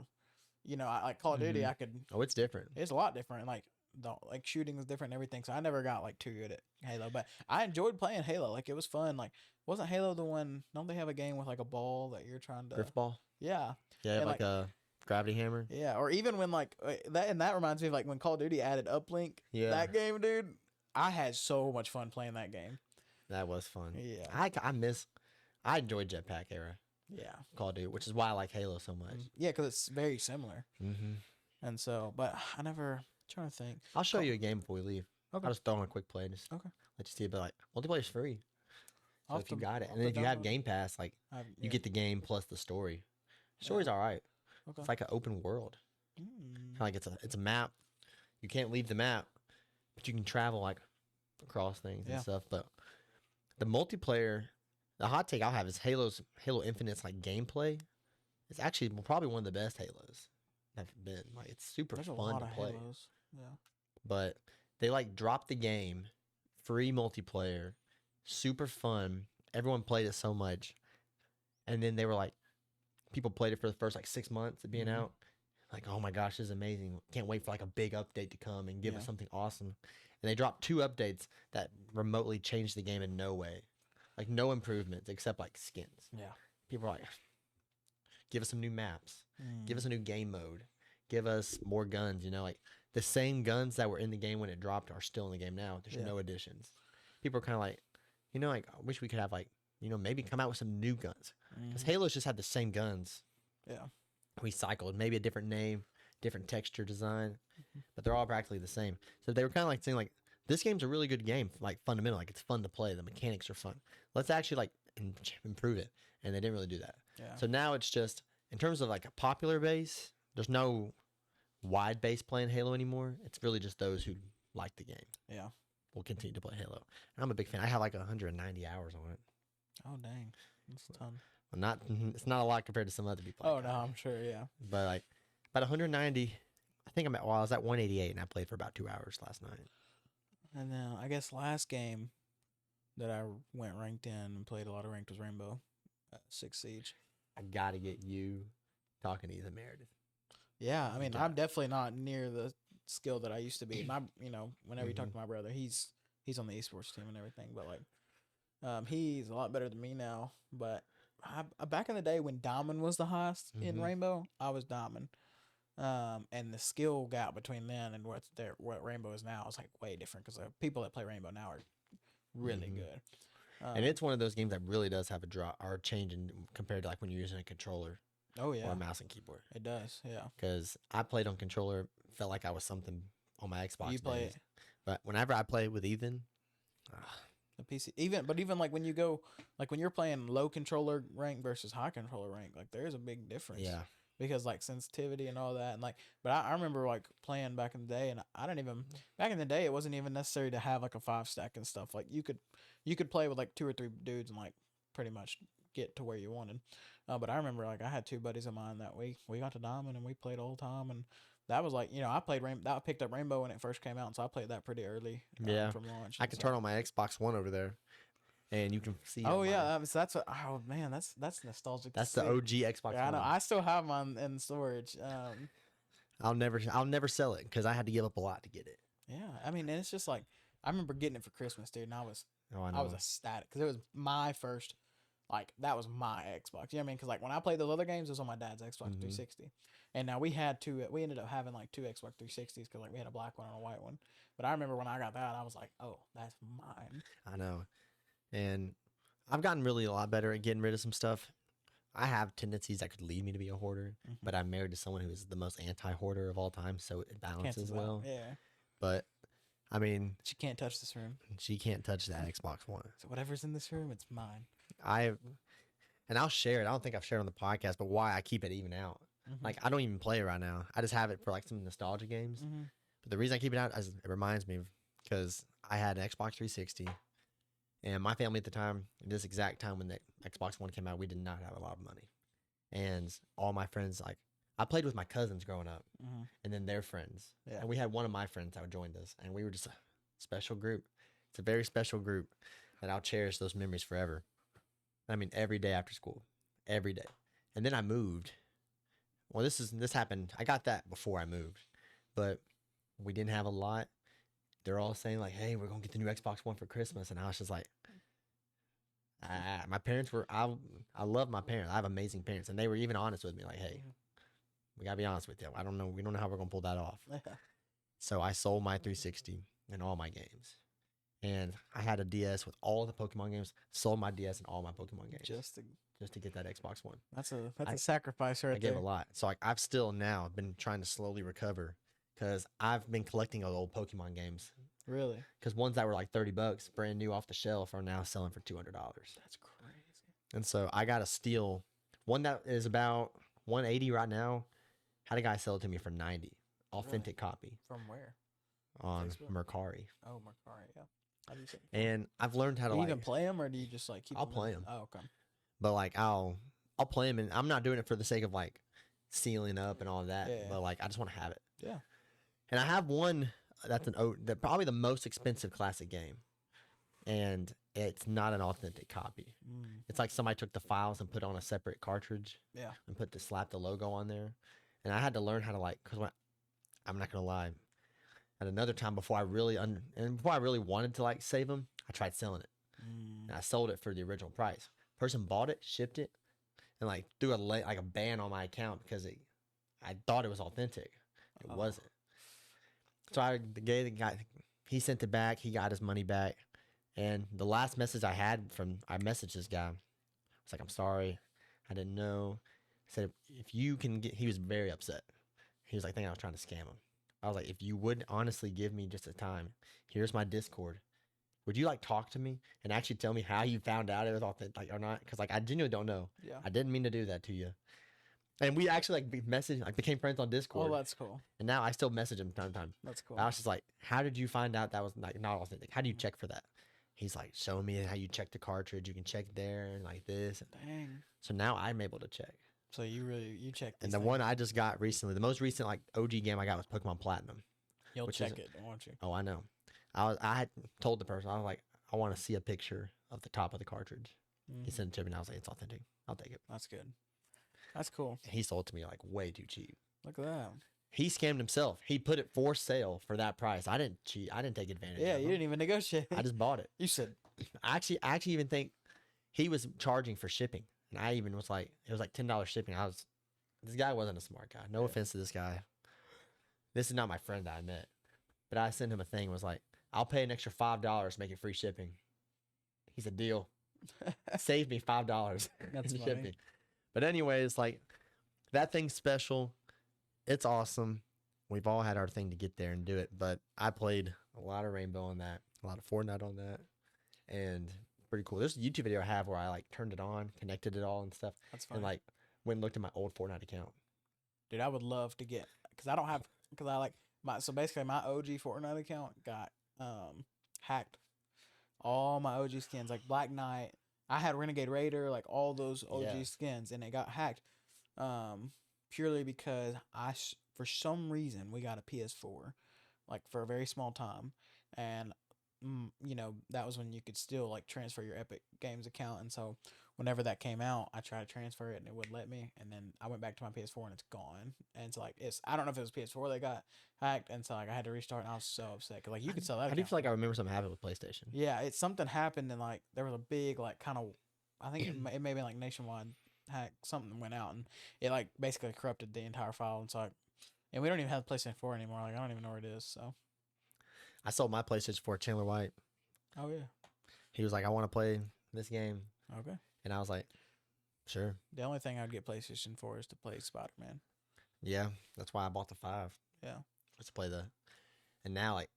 I like Call of Duty. Mhm. I could. Oh, it's different. It's a lot different. Like the shooting is different and everything. So I never got like too good at Halo, but I enjoyed playing Halo. Like it was fun. Like wasn't Halo the one? Don't they have a game with like a ball that you're trying to? Griffball. Yeah. Yeah, And, like a gravity hammer. Yeah, or even when like that reminds me of like when Call of Duty added Uplink. Yeah. That game, dude. I had so much fun playing that game. That was fun. Yeah. I enjoyed Jetpack era Yeah. Call of Duty, which is why I like Halo so much. Yeah, because it's very similar. Mm-hmm. And so, but I never trying to think. I'll show you a game before we leave. Okay. I'll just throw on a quick play. Just Okay. let you see it. But like multiplayer's free. So I'll if you have to- got it, I'll and then have if to you have download it. Game Pass, like you get the game plus the story. Story's all right. Okay. It's like an open world. Mm. Kinda like it's a map. You can't leave the map, but you can travel like across things Yeah. and stuff. But the multiplayer, the hot take I'll have is Halo Infinite's like gameplay. It's actually probably one of the best Halos that have been. Like it's super There's a fun lot to of play. Halos. Yeah. But they like dropped the game, free multiplayer, super fun. Everyone played it so much, and then they were like, people played it for the first like 6 months of being Mhm. out. Like, oh my gosh, this is amazing! Can't wait for like a big update to come and give us Yeah. something awesome. And they dropped 2 updates that remotely changed the game in no way, like no improvements except like skins. Yeah. People are like, give us some new maps, give Mm. us a new game mode, give us more guns. Like the same guns that were in the game when it dropped are still in the game now. There's Yeah. no additions. People are kind of like, like I wish we could have like, maybe come out with some new guns. Because Mhm. Halo's just had the same guns Yeah. recycled, maybe a different name, different texture design, Mm-hmm. but they're all practically the same. So they were kind of like saying like, this game's a really good game, like fundamental, like it's fun to play. The mechanics are fun. Let's actually like improve it. And they didn't really do that. Yeah. So now it's just, in terms of like a popular base, there's no wide base playing Halo anymore. It's really just those who like the game Yeah. will continue to play Halo. And I'm a big fan. I have like 190 hours on it. Oh dang. That's a ton. Well, it's not a lot compared to some other people. Oh no, I'm sure. Yeah. But like about 190. I think I was at 188 and I played for about 2 hours last night. And then I guess last game that I went ranked in and played a lot of ranked was Rainbow, 6 Siege. I gotta get you talking to Ethan Meredith. Yeah, I mean, Yeah. I'm definitely not near the skill that I used to be. Whenever you talk Mhm. to my brother, he's on the esports team and everything, but like, he's a lot better than me now. But back in the day when Diamond was the highest in Mhm. Rainbow, I was Diamond. And the skill gap between then and what Rainbow is now is like way different because the people that play Rainbow now are really Mhm. good. And it's one of those games that really does have a drop or a change in compared to like when you're using a controller Oh or yeah, a mouse and keyboard. it does. Yeah. Because I played on controller, felt like I was something on my Xbox You play days. But whenever I play with Ethan, the PC, even like when you go, like when you're playing low controller rank versus high controller rank, like there's a big difference. yeah, Because like sensitivity and all that, and like, but I remember like playing back in the day, and I didn't even back in the day it wasn't even necessary to have like a 5 stack and stuff. Like you could play with like 2 or 3 dudes and like pretty much get to where you wanted. But I remember like I had 2 buddies of mine that we got to Diamond and we played all the time, and that was like, I played I picked up Rainbow when it first came out, and so I played that pretty early. Yeah. From launch. I can turn on my Xbox One over there, and you can see. Oh yeah, that's what. Oh man, that's nostalgic. That's the OG Xbox Yeah, I One. know. I still have mine in storage. I'll never sell it because I had to give up a lot to get it. Yeah, I mean, and it's just like I remember getting it for Christmas, dude, and I was ecstatic because it was my first, like that was my Xbox. You know what I mean? Because like when I played those other games, it was on my dad's Xbox 360, and now we had two. We ended up having like 2 Xbox 360s because like we had a black one and a white one. But I remember when I got that, I was like, oh, that's mine. I know, and I've gotten really a lot better at getting rid of some stuff. I have tendencies that could lead me to be a hoarder, but I'm married to someone who is the most anti-hoarder of all time, so it balances well. Yeah. But I mean, She can't touch this room. she can't touch that Xbox One. So whatever's in this room, it's mine. And I'll share it. I don't think I've shared on the podcast, but why I keep it even out. Like I don't even play it right now. I just have it for like some nostalgia games. But the reason I keep it out is it reminds me because I had an Xbox 360, and my family at the time, this exact time when the Xbox One came out, we did not have a lot of money, and all my friends, like I played with my cousins growing up, and then their friends, and we had one of my friends that joined us, and we were just a special group. It's a very special group that I'll cherish those memories forever. I mean, every day after school, every day. And then I moved. Well, this happened. I got that before I moved, but we didn't have a lot. They're all saying like, "Hey, we're gonna get the new Xbox One for Christmas," and I was just like, my parents were. I love my parents. I have amazing parents, and they were even honest with me, like, "Hey, we gotta be honest with you. I don't know. We don't know how we're gonna pull that off." So I sold my 360 and all my games. And I had a DS with all the Pokemon games. Sold my DS and all my Pokemon games just to get that Xbox One. That's a sacrifice right I there. gave a lot. So like I've still now been trying to slowly recover because I've been collecting those old Pokemon games. Really? Because ones that were like $30, brand new off the shelf, are now selling for $200. That's crazy. And so I got to steal one that is about 180 right now. Had a guy sell it to me for 90, authentic copy. From where? On Facebook? Mercari. Oh, Mercari, yeah. How do you say? And I've learned how to Do you like even play them, or do you just like keep? I'll them play in? 'em. Oh, okay. But like I'll play them, and I'm not doing it for the sake of like sealing up and all of that. Yeah. But like I just want to have it. Yeah. And I have one that's probably the most expensive classic game, and it's not an authentic copy. It's like somebody took the files and put on a separate cartridge. Yeah. And slap the logo on there, and I had to learn how to like because I'm not gonna lie. At another time before I really wanted to like save them, I tried selling it. And I sold it for the original price. Person bought it, shipped it, and like threw a ban on my account because I thought it was authentic. It wasn't. So I gave the guy, he sent it back. He got his money back. And the last message I messaged this guy. I was like, "I'm sorry, I didn't know." I said, "If you can get," he was very upset. He was like, "Thinking I was trying to scam him." I was like, "If you would honestly give me just a time, here's my Discord. Would you like talk to me and actually tell me how you found out it was authentic, like or not? Because like I genuinely don't know. Yeah. I didn't mean to do that to you." And we actually became friends on Discord. Oh, that's cool. And now I still message him time to time. That's cool. I was just like, "How did you find out that was like not authentic? How do you check for that?" He's like, "Show me how you check the cartridge. You can check there and like this." Dang. So now I'm able to check. So you check. And the one I just got recently, the most recent like OG game I got was Pokemon Platinum. You'll check it, won't you? Oh, I know. I had told the person, I was like, "I want to see a picture of the top of the cartridge." He sent it to me, and I was like, "It's authentic. I'll take it." That's good. That's cool. And he sold it to me like way too cheap. Look at that. He scammed himself. He put it for sale for that price. I didn't cheat. I didn't take advantage. Yeah, of you him. didn't even negotiate. I just bought it. You said. I actually even think he was charging for shipping, and I even was like, it was like $10 shipping. This guy wasn't a smart guy. No offense to this guy. This is not my friend that I met, but I sent him a thing. Was like, "I'll pay an extra $5 to make it free shipping." He said, "Deal." Saved me $5. That's in funny. shipping. But anyways, like that thing's special. It's awesome. We've all had our thing to get there and do it. But I played a lot of Rainbow on that, a lot of Fortnite on that, and pretty cool. There's a YouTube video I have where I like turned it on, connected it all and stuff, That's funny. and like went and looked at my old Fortnite account. Dude, I would love to get, because I don't have, because I like my, so basically my OG Fortnite account got hacked. All my OG skins, like Black Knight, I had Renegade Raider, like all those OG Yeah. skins, and it got hacked. Purely because for some reason we got a PS4, like for a very small time, and you know, that was when you could still like transfer your Epic Games account, and so whenever that came out, I tried to transfer it and it wouldn't let me, and then I went back to my PS4 and it's gone, and so like I don't know if it was PS4 that got hacked, and so like I had to restart, and I was so upset because like you could sell that. I do feel like I remember something happened with PlayStation. Yeah, it's something happened, and like there was a big like kind of, I think it may have been like nationwide hack. Something went out and it like basically corrupted the entire file, and so like, and we don't even have the PlayStation 4 anymore. Like I don't even know where it is. So I sold my PlayStation for Chandler White. oh yeah, He was like, I want to play this game. okay. And I was like, sure. The only thing I'd get PlayStation for is to play Spider-Man. Yeah. That's why I bought the 5. Yeah. Just to play the. And now, like,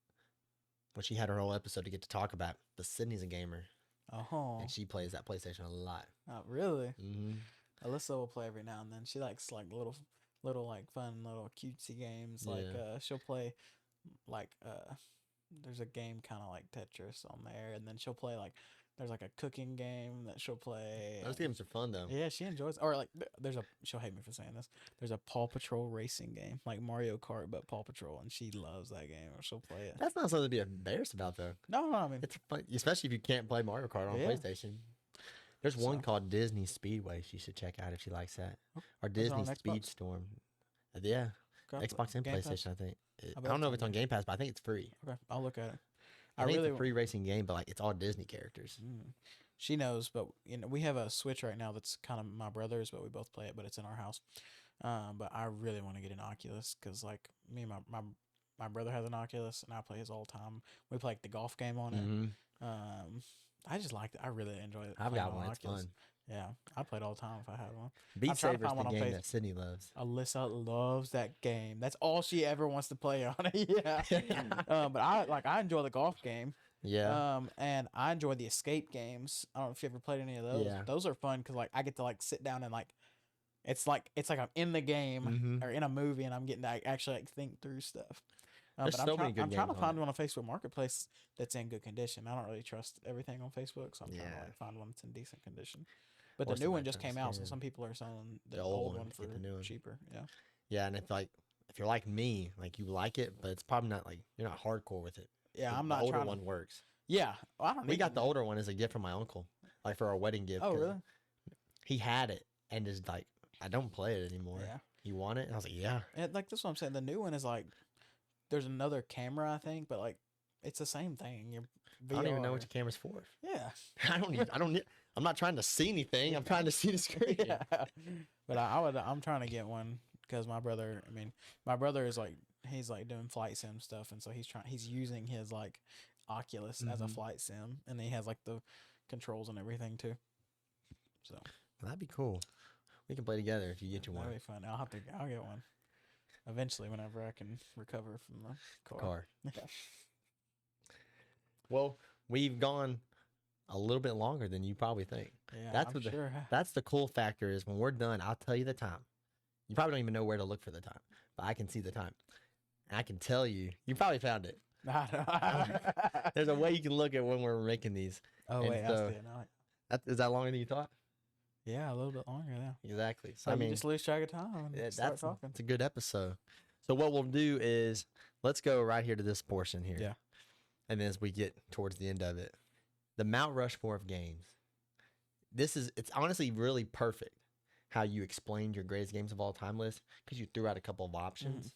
when she had her whole episode to get to talk about, the Sydney's a gamer. Oh, And she plays that PlayStation a lot. really? Mm-hmm. Alyssa will play every now and then. She likes like little like fun little cutesy games. Like Yeah. she'll play like there's a game kind of like Tetris on there, and then she'll play like there's like a cooking game that she'll play. Those games are fun, though. Yeah, she enjoys. Or like there's a, she'll hate me for saying this. There's a Paw Patrol racing game, like Mario Kart but Paw Patrol, and she loves that game. Or she'll play it. That's not something to be embarrassed about, though. No, I mean It's fun, especially if you can't play Mario Kart on Yeah. PlayStation. There's one So- called Disney Speedway. She should check out if she likes that. Oh, Or is it on Disney Speed Xbox? Storm. Yeah, okay, Xbox and Game Pass? PlayStation. I think. I I bet don't know if it's it's on on Game Pass, but I think it's free. Okay, I'll look at it. I think really it's a free racing game, but like it's all Disney characters. She knows, but you know we have a Switch right now that's kind of my brother's, but we both play it, but it's in our house. But I really want to get an Oculus because like me and my brother has an Oculus and I play his all the time. We play like the golf game on it. Mm-hmm. I just like it. I really enjoy it. I've playing got on one. It's Oculus. fun. Yeah, I played all the time if I had one. Beat I'm trying to Saber's find the one on game Facebook. that Sydney loves. Alyssa loves that game. That's all she ever wants to play on it. Yeah. But I enjoy the golf game. Yeah. And I enjoy the escape games. I don't know if you ever played any of those. Yeah. Those are fun because like I get to like sit down and like it's like I'm in the game Mhm. or in a movie and I'm getting to actually like think through stuff. There's But so many good I'm trying to games on find it. one on Facebook Marketplace that's in good condition. I don't really trust everything on Facebook, so I'm trying to Yeah. like find one that's in decent condition. But Or the new one somebody just trying to came out, so scam. some people are selling the The old old one one to for get the new one. cheaper. Yeah. Yeah, and if you're like me, like you like it, but it's probably not like you're not hardcore with it. Yeah, The- I'm the not older trying one to. works. Yeah, well, I don't. We need got the one. older one as a gift from my uncle, like for our wedding gift. Oh 'cause really? He had it and is like, I don't play it anymore. Yeah. You want it? And I was like, yeah. And like that's what I'm saying. The new one is like, there's another camera, I think, but like, it's the same thing. You're I don't even know what VR. your camera's for. Yeah. I don't need. I'm not trying to see anything. I'm trying to see the screen. Yeah. But I'm trying to get one because my brother. I mean, my brother is like he's like doing flight sim stuff, and so he's using his like Oculus as a Mhm. flight sim, and he has like the controls and everything too. So That'd be cool. We can play together if you get you one. that'd be fun. I'll get one eventually whenever I can recover from the car. Yeah. Well, we've gone a little bit longer than you probably think. Yeah, That's I'm what the- sure. That's the cool factor is when we're done, I'll tell you the time. You probably don't even know where to look for the time, but I can see the time. And I can tell you, you probably found it. There's a way you can look at when we're making these. Oh and wait, I so- see it now. Is that longer than you thought? Yeah, a little bit longer now. Exactly. So So I you mean, just lose track of time and yeah, start talking. it's a good episode. So what we'll do is let's go right here to this portion here. Yeah. And then as we get towards the end of it, the Mount Rushmore of games. It's honestly really perfect how you explained your greatest games of all time list because you threw out a couple of options.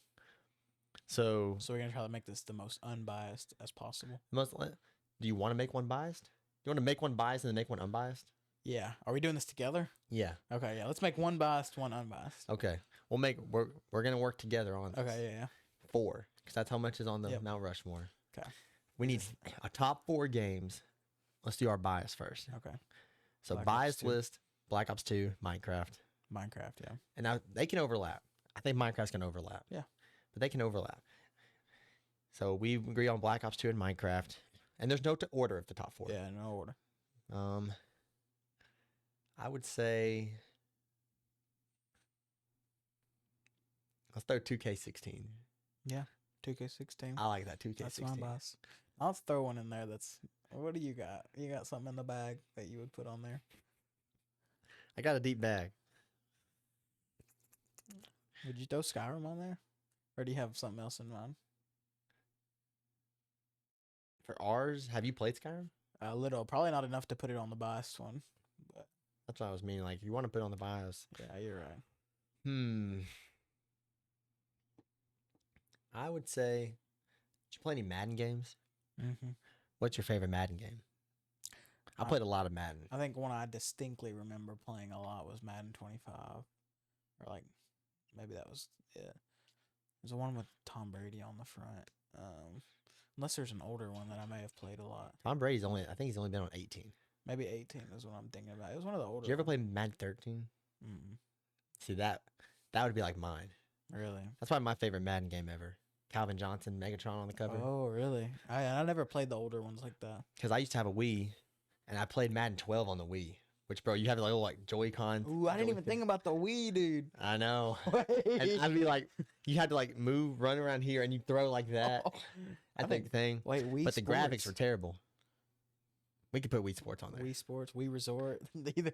So So we're gonna try to make this the most unbiased as possible. do you want to make one biased? Do you want to make one biased and then make one unbiased? Yeah. Are we doing this together? Yeah. Okay. Yeah. Let's make one biased, one unbiased. Okay. We're gonna work together on this. Okay. Yeah. 4 because that's how much is on the Yep. Mount Rushmore. Okay. We need a top 4 games. Let's do our bias first. Okay. So Black Ops biased 2. list: Black Ops 2, Minecraft, Minecraft, yeah. and now they can overlap. I think Minecraft's can overlap. Yeah. But they can overlap. So we agree on Black Ops 2 and Minecraft, and there's no order of the top four. Yeah, no order. I would say let's throw 2K16. Yeah, 2K16. I like that 2K16. That's my boss. I'll throw one in there. What do you got? You got something in the bag that you would put on there? I got a deep bag. Would you throw Skyrim on there, or do you have something else in mind? For ours, have you played Skyrim? A little, probably not enough to put it on the biased one. But That's what I was meaning. Like, you want to put it on the BIOS. yeah, you're right. I would say, did you play any Madden games? Mm-hmm. What's your favorite Madden game? I played a lot of Madden. I think one I distinctly remember playing a lot was Madden 25, or like maybe that was it. There's the one with Tom Brady on the front. Unless there's an older one that I may have played a lot. Tom Brady's I think he's only been on 18. Maybe 18 is what I'm thinking about. It was one of the older. Did you ever ones. play Madden 13? Mm-mm. See, that would be like mine. Really? That's probably my favorite Madden game ever. Calvin Johnson, Megatron on the cover. Oh, really? I never played the older ones like that. Because I used to have a Wii, and I played Madden 12 on the Wii. Which, bro, you have like little like Joy-Con. Ooh, I didn't even think about the Wii, dude. I know. Wait. And I'd be like, you had to like move, run around here, and you throw like that. I I think thing. Wait, Wii But the graphics Sports. were terrible. We could put Wii Sports on there. Wii Sports, Wii Resort. Either.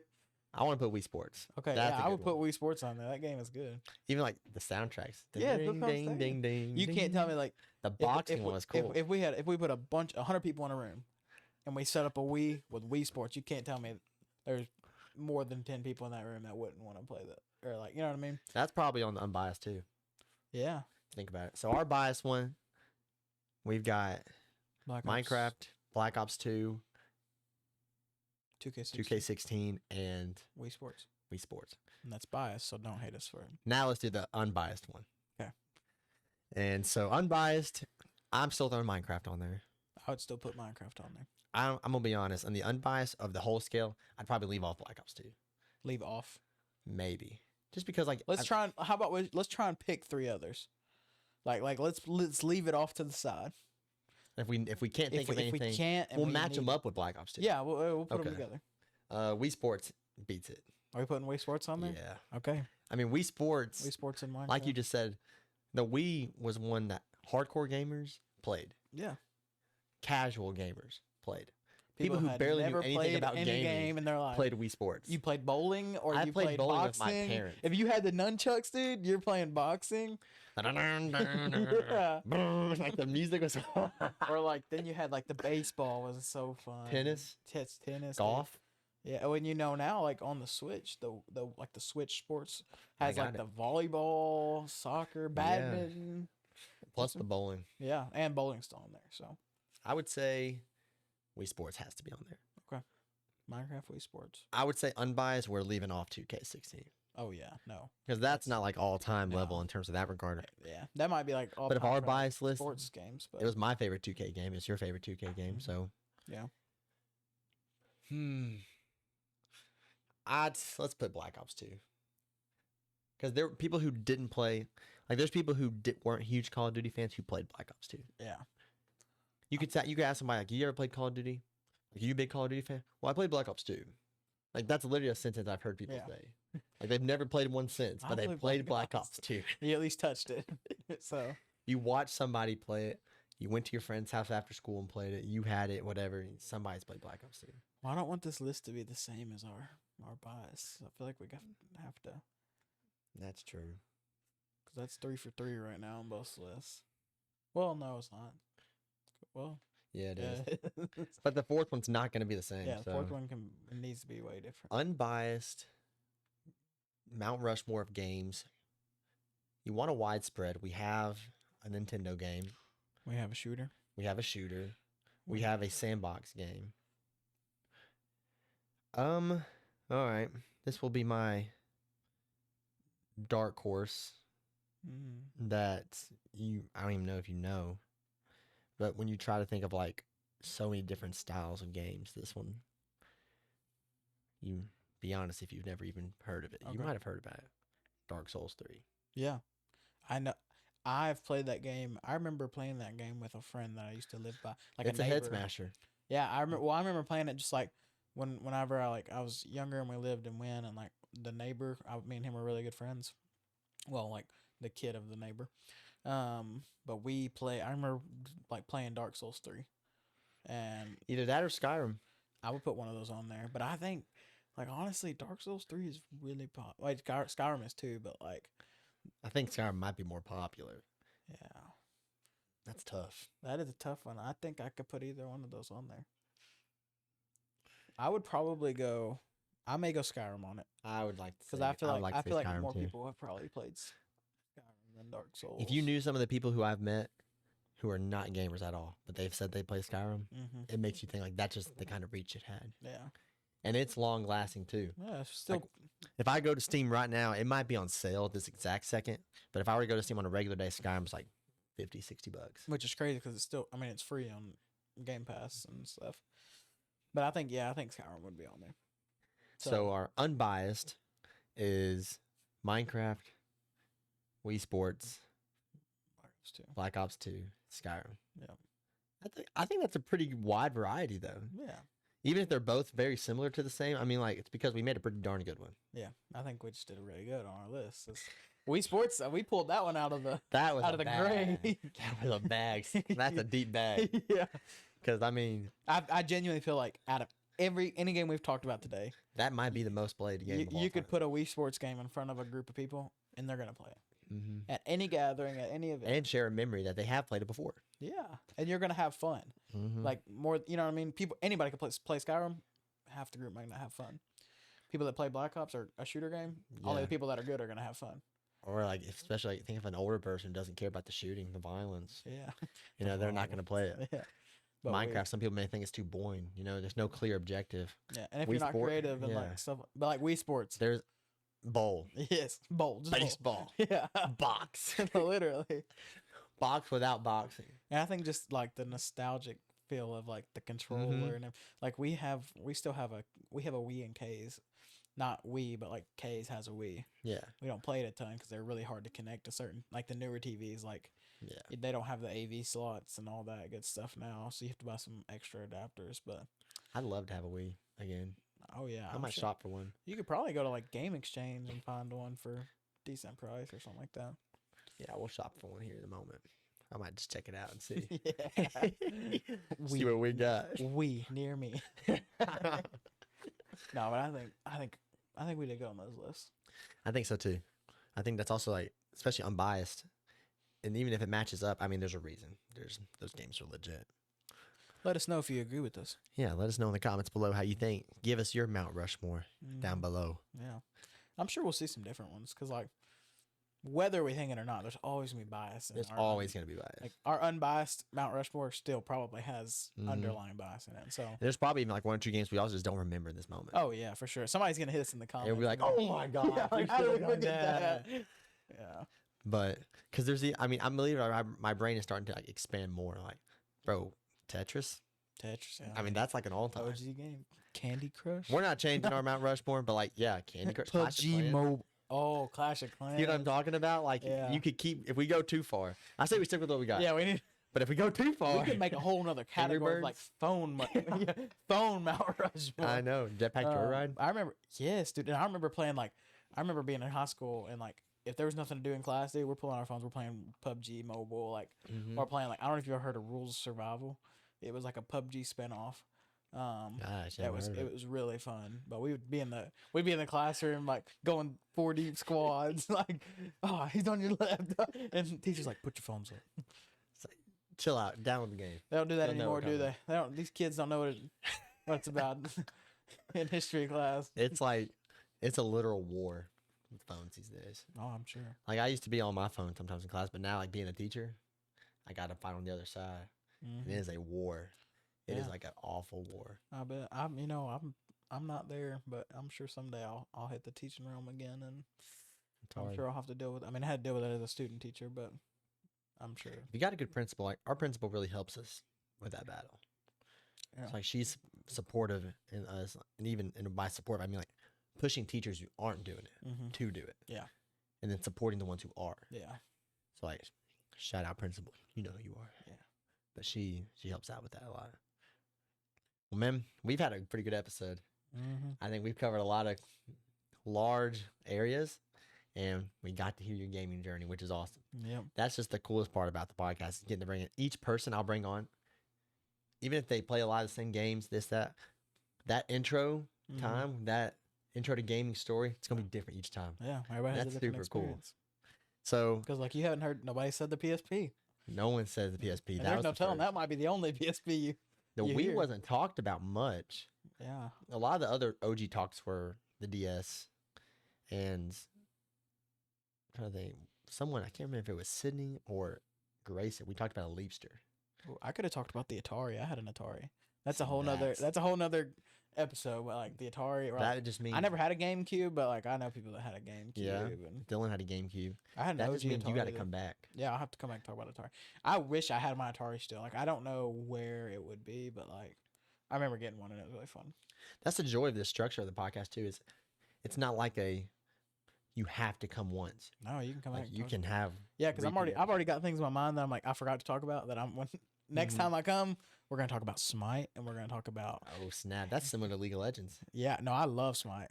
I want to put Wii Sports. Okay, That's yeah, a I would good put one. Wii Sports on there. That game is good. Even like the soundtracks. Yeah, that's Ding, what I'm ding, saying. ding, ding. You can't tell me like The if- boxing if one we- was cool. If we put 100 people in a room, and we set up a Wii with Wii Sports, you can't tell me there's more than 10 people in that room that wouldn't want to play that, or like, you know what I mean? That's probably on the unbiased too. Yeah. Think about it. So our biased one, we've got Black Ops, Minecraft, Black Ops 2, 2K16, 2K16, and Wii Sports, Wii Sports. and that's biased, so don't hate us for it. Now let's do the unbiased one. Okay. And so unbiased, I'm still throwing Minecraft on there. I would still put Minecraft on there. I'm gonna be honest. On the unbiased of the whole scale, I'd probably leave off Black Ops 2. Leave off. Maybe just because like Let's try and let's try and pick 3 others. Like let's leave it off to the side. if we can't think of If anything, we can't, and we'll we match need them it. up with Black Ops 2. Yeah, we'll put them Okay. together. Wii Sports beats it. Are we putting Wii Sports on there? Yeah. Okay. I mean Wii Sports, Wii Sports and Minecraft. like you just said, the Wii was one that hardcore gamers played, Yeah. casual gamers played. People who had barely knew never anything played about any gaming game in their life. played Wii Sports. You played bowling, or I you played played bowling boxing. with my parents. If you had the nunchucks, dude, you're playing boxing. Yeah. Like the music was Or like then you had like the baseball was so fun. tennis, Tennis, dude. golf. Yeah, when you know now, like on the Switch, the Switch Sports I has like got the volleyball, soccer, badminton. Plus the bowling. Yeah, and bowling's still on there. So I would say Wii Sports has to be on there. Minecraft, Wii Sports. I would say unbiased, we're leaving off 2K16 Oh yeah, no. because that's not like all time No. level in terms of that regard. Yeah, that might be like all. But if time our for bias list, sports games, but it was my favorite 2K game. It's your favorite 2K game, Mhm. so Yeah. Let's put Black Ops 2 because there were people who didn't play. Like there's people who weren't huge Call of Duty fans who played Black Ops 2. Yeah. You could ask somebody like, "You ever played Call of Duty? Like, you a big Call of Duty fan?" Well, I played Black Ops 2. Like that's literally a sentence I've heard people Yeah. say. Like they've never played one since, I but they played played Black Black Ops Ops 2. You at least touched it. So You watched somebody play it. You went to your friend's house after school and played it. You had it, whatever. And somebody's played Black Ops 2. well, I don't want this list to be the same as our bias. I feel like we have to, That's true. because that's 3 for 3 right now on both lists. Well, no, it's not. Well, Yeah, it is. yeah, But the fourth one's not going to be the same. yeah. The so. fourth one it needs to be way different. Unbiased, Mount Rushmore of games. You want a widespread. We have a Nintendo game. We have a shooter. We have a shooter. We have a sandbox game. All right. This will be my dark horse that I don't even know if you know. But when you try to think of like so many different styles of games, this one you be honest if you've never even heard of it. You Okay. might have heard about it. Dark Souls 3. Yeah, I know. I've played that game. I remember playing that game with a friend that I used to live by, like It's a a head neighbor. smasher. Yeah, I remember. Well, I remember playing it just like whenever I was younger and we lived in Wynn, and like the neighbor, me and him were really good friends. Well, like the kid of the neighbor. But we play. I remember like playing Dark Souls 3, and Either that or Skyrim. I would put one of those on there. But I think, like honestly, Dark Souls 3 is really pop. Like Skyrim is too, but like I think Skyrim might be more popular. yeah, That's tough. that is a tough one. I think I could put either one of those on there. I would probably go. I may go Skyrim on it I would like to because say, I feel like Skyrim more too. people have probably played Skyrim than Dark Souls. If you knew some of the people who I've met who are not gamers at all, but they've said they play Skyrim, it makes you think like that's just the kind of reach it had. Yeah, And it's long lasting too. yeah, it's still. If I go to Steam right now, it might be on sale this exact second. But if I were to go to Steam on a regular day, Skyrim's like $50, $60. Which is crazy because it's still. I mean, it's free on Game Pass and stuff. But I think Skyrim would be on there. So our unbiased is Minecraft, Wii Sports, Black Ops 2, Skyrim. Yeah. I think that's a pretty wide variety though. Yeah. Even if they're both very similar to the same, I mean, like it's because we made a pretty darn good one. Yeah, I think we just did really good on our list. Wii Sports, we pulled that one out of the That was out of the grave. That was a bag. That's a deep bag. Yeah, Because I mean, I genuinely feel like out of any game we've talked about today, that might be the most played game. you could put a Wii Sports game in front of a group of people and they're gonna play it at any gathering, at any event, and share a memory that they have played it before. yeah, and you're gonna have fun. Like more, you know what I mean? Anybody can play Skyrim. Half the group might not have fun. People that play Black Ops or a shooter game, only the people that are good are gonna have fun. Or like, especially think if an older person doesn't care about the shooting, the violence. Yeah, You know, they're not going to play it. yeah. But Minecraft, some people may think it's too boring. You know, there's no clear objective. Yeah, and if Wii you're not Sport, creative and yeah. like stuff, but like Wii Sports, There's bowl, yes, bowl, just bowl. baseball, Yeah, box, literally. box without boxing. And I think just like the nostalgic feel of like the controller and like we still have a Wii and K's, not Wii, but like K's has a Wii. Yeah, We don't play it a ton because they're really hard to connect to certain like the newer TVs. Like yeah. they don't have the AV slots and all that good stuff now, so you have to buy some extra adapters. But I'd love to have a Wii again. oh yeah, I might shop for one. You could probably go to like Game Exchange and find one for decent price or something like that. Yeah, we'll shop for one here in a moment. I might just check it out and see. Yeah. See what we got. We near me. No, but I think we did go on those lists. I think so too. I think that's also like, especially unbiased, and even if it matches up, I mean, there's a reason. Those games are legit. Let us know if you agree with us. Yeah, let us know in the comments below how you think. Give us your Mount Rushmore down below. Yeah, I'm sure we'll see some different ones because like whether we think it or not, there's always gonna be bias. There's always going to be bias. Like our unbiased Mount Rushmore still probably has underlying bias in it. So There's probably even like one or two games we also just don't remember in this moment. oh yeah, for sure. Somebody's gonna hit us in the comments. And we'll be like, oh my God. yeah, like, we how did we could've done forget that? Yeah. But, because I believe my brain is starting to like expand more. Like, bro, Tetris? Tetris. Yeah. I mean, that's like an all-time. OG game. Candy Crush. We're not changing our Mount Rushmore, but like, yeah, Candy Crush. Clash of PUBG Clans. Mobile. Oh, Clash of Clans. You know what I'm talking about? Like, you could keep, if we go too far. I say we stick with what we got. Yeah, we need. But if we go too far. We could make a whole nother category of like phone, phone Mount Rushmore. I know. Jetpack Joyride? I remember, yes, dude. And I remember playing I remember being in high school and like, if there was nothing to do in class, dude, we're pulling our phones, we're playing PUBG Mobile, like, or playing like, I don't know if you ever heard of Rules of Survival. It was like a PUBG spinoff. Gosh, it was really fun. But we'd be in the classroom like going 4 deep squads, like, oh, he's on your left, and the teacher's like, put your phones up. It's like, chill out, download the game. They don't do that They'll know anymore, we're do coming. they? They don't. These kids don't know what it's about in history class. It's like, it's a literal war with phones these days. Oh, I'm sure. Like, I used to be on my phone sometimes in class, but now, like, being a teacher, I got to fight on the other side. It is a war. It is like an awful war. I bet. I'm not there, but I'm sure someday I'll hit the teaching realm again, and I'm sure I'll have to deal with. I mean, I had to deal with it as a student teacher, but I'm sure. If you got a good principal, like our principal really helps us with that battle. Yeah. It's like she's supportive in us, and even and by support I mean like pushing teachers who aren't doing it to do it. Yeah. And then supporting the ones who are. Yeah. So like, shout out principal. You know who you are. Yeah. But she helps out with that a lot. Well, man, we've had a pretty good episode. I think we've covered a lot of large areas, and we got to hear your gaming journey, which is awesome. Yep. That's just the coolest part about the podcast, is getting to bring in each person I'll bring on, even if they play a lot of the same games, that intro time, that intro to gaming story, it's gonna be different each time. Yeah, everybody has That's a different super cool. experience. So, because like you haven't heard, nobody said the PSP. no one says the PSP. And That there's was no the telling, first. that might be the only PSP The you Wii hear. wasn't talked about much. Yeah. A lot of the other OG talks were the DS, and I'm trying to think, someone, I can't remember if it was Sydney or Grayson. We talked about a Leapster. Ooh, I could have talked about the Atari. I had an Atari. That's See, a whole nother. that's- That's a whole nother episode. But like the Atari. Or That like, just means I never had a GameCube, but like I know people that had a GameCube. Yeah. And Dylan had a GameCube. I had an That OG just means you Atari got to that- come back. Yeah, I'll have to come back and talk about Atari. I wish I had my Atari still. Like I don't know where it would be, but like I remember getting one and it was really fun. That's the joy of the structure of the podcast too. Is it's not like you have to come once. No, you can come Like back. and you talk. can have. Yeah, because I've repeat already got things in my mind that I'm like I forgot to talk about that I'm when next Mhm. time I come we're gonna talk about Smite and we're gonna talk about Oh snap! That's similar to League of Legends. yeah no I love Smite.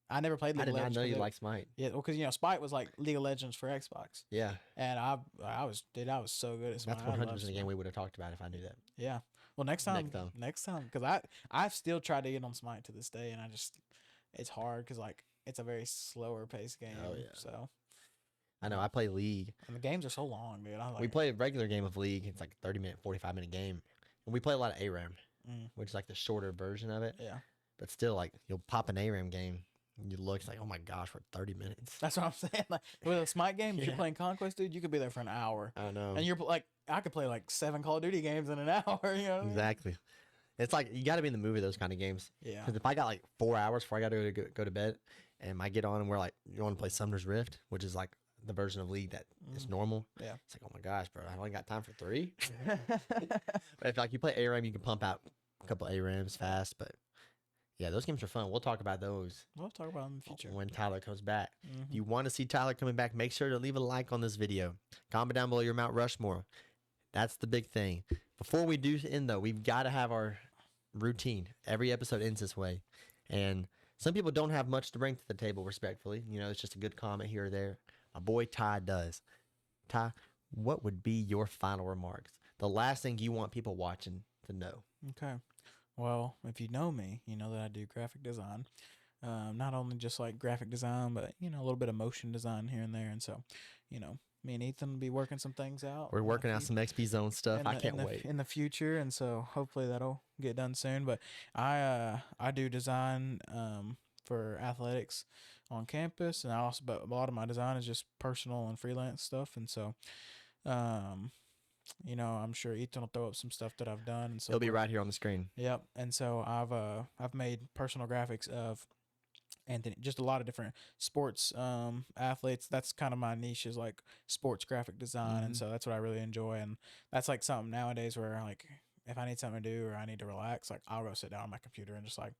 I never played League I did of not Legends. know 'cause you it- like Smite. Yeah, well, because Smite was like League of Legends for Xbox, Yeah, and I was so good at Smite. that's I 100% love a game Smite. we would have talked about if I knew that. Yeah. Well, next time, because I've still tried to get on Smite to this day, and it's hard because like it's a very slower paced game. Oh, yeah. So I know. I play League. and the games are so long, dude. I like. We play a regular game of League. It's like a 30-minute, 45-minute game, and we play a lot of ARAM, Mm. which is like the shorter version of it. Yeah. But still, like you'll pop an ARAM game, and you look it's like, oh my gosh, for 30 minutes. That's what I'm saying. Like with a Smite game, if you're Yeah. playing Conquest, dude, you could be there for an hour, I know. and you're like, I could play like 7 Call of Duty games in an hour. You know. What I mean? Exactly. It's like you got to be in the mood of those kind of games. Yeah. Because if I got like 4 hours before I got to go to bed, and I get on and we're like, you want to play Summoner's Rift, which is like the version of League that is normal. Yeah. It's like, oh my gosh, bro, I only got time for 3. But if like you play ARAM, you can pump out a couple ARAMs fast. But yeah, those games are fun. We'll talk about those We'll talk about them in the future. when Tyler comes back. Mhm. If you want to see Tyler coming back, make sure to leave a like on this video. Comment down below your Mount Rushmore. That's the big thing. Before we do end, though, we've got to have our routine. Every episode ends this way. And some people don't have much to bring to the table, respectfully. It's just a good comment here or there. My boy Ty does. Ty, what would be your final remarks? The last thing you want people watching to know. Okay. Well, if you know me, you know that I do graphic design. Not only just like graphic design, but a little bit of motion design here and there. And so, me and Ethan will be working some things out. We're working out some XP Zone stuff. I can't wait. In the future, and so hopefully that'll get done soon. But I do design for athletics on campus, and but a lot of my design is just personal and freelance stuff. And so, I'm sure Ethan will throw up some stuff that I've done. And so It'll be right here on the screen. Yep. And so I've made personal graphics of Anthony, just a lot of different sports athletes. That's kind of my niche, is like sports graphic design. And so that's what I really enjoy. And that's like something nowadays where like if I need something to do or I need to relax, like I'll go sit down on my computer and just like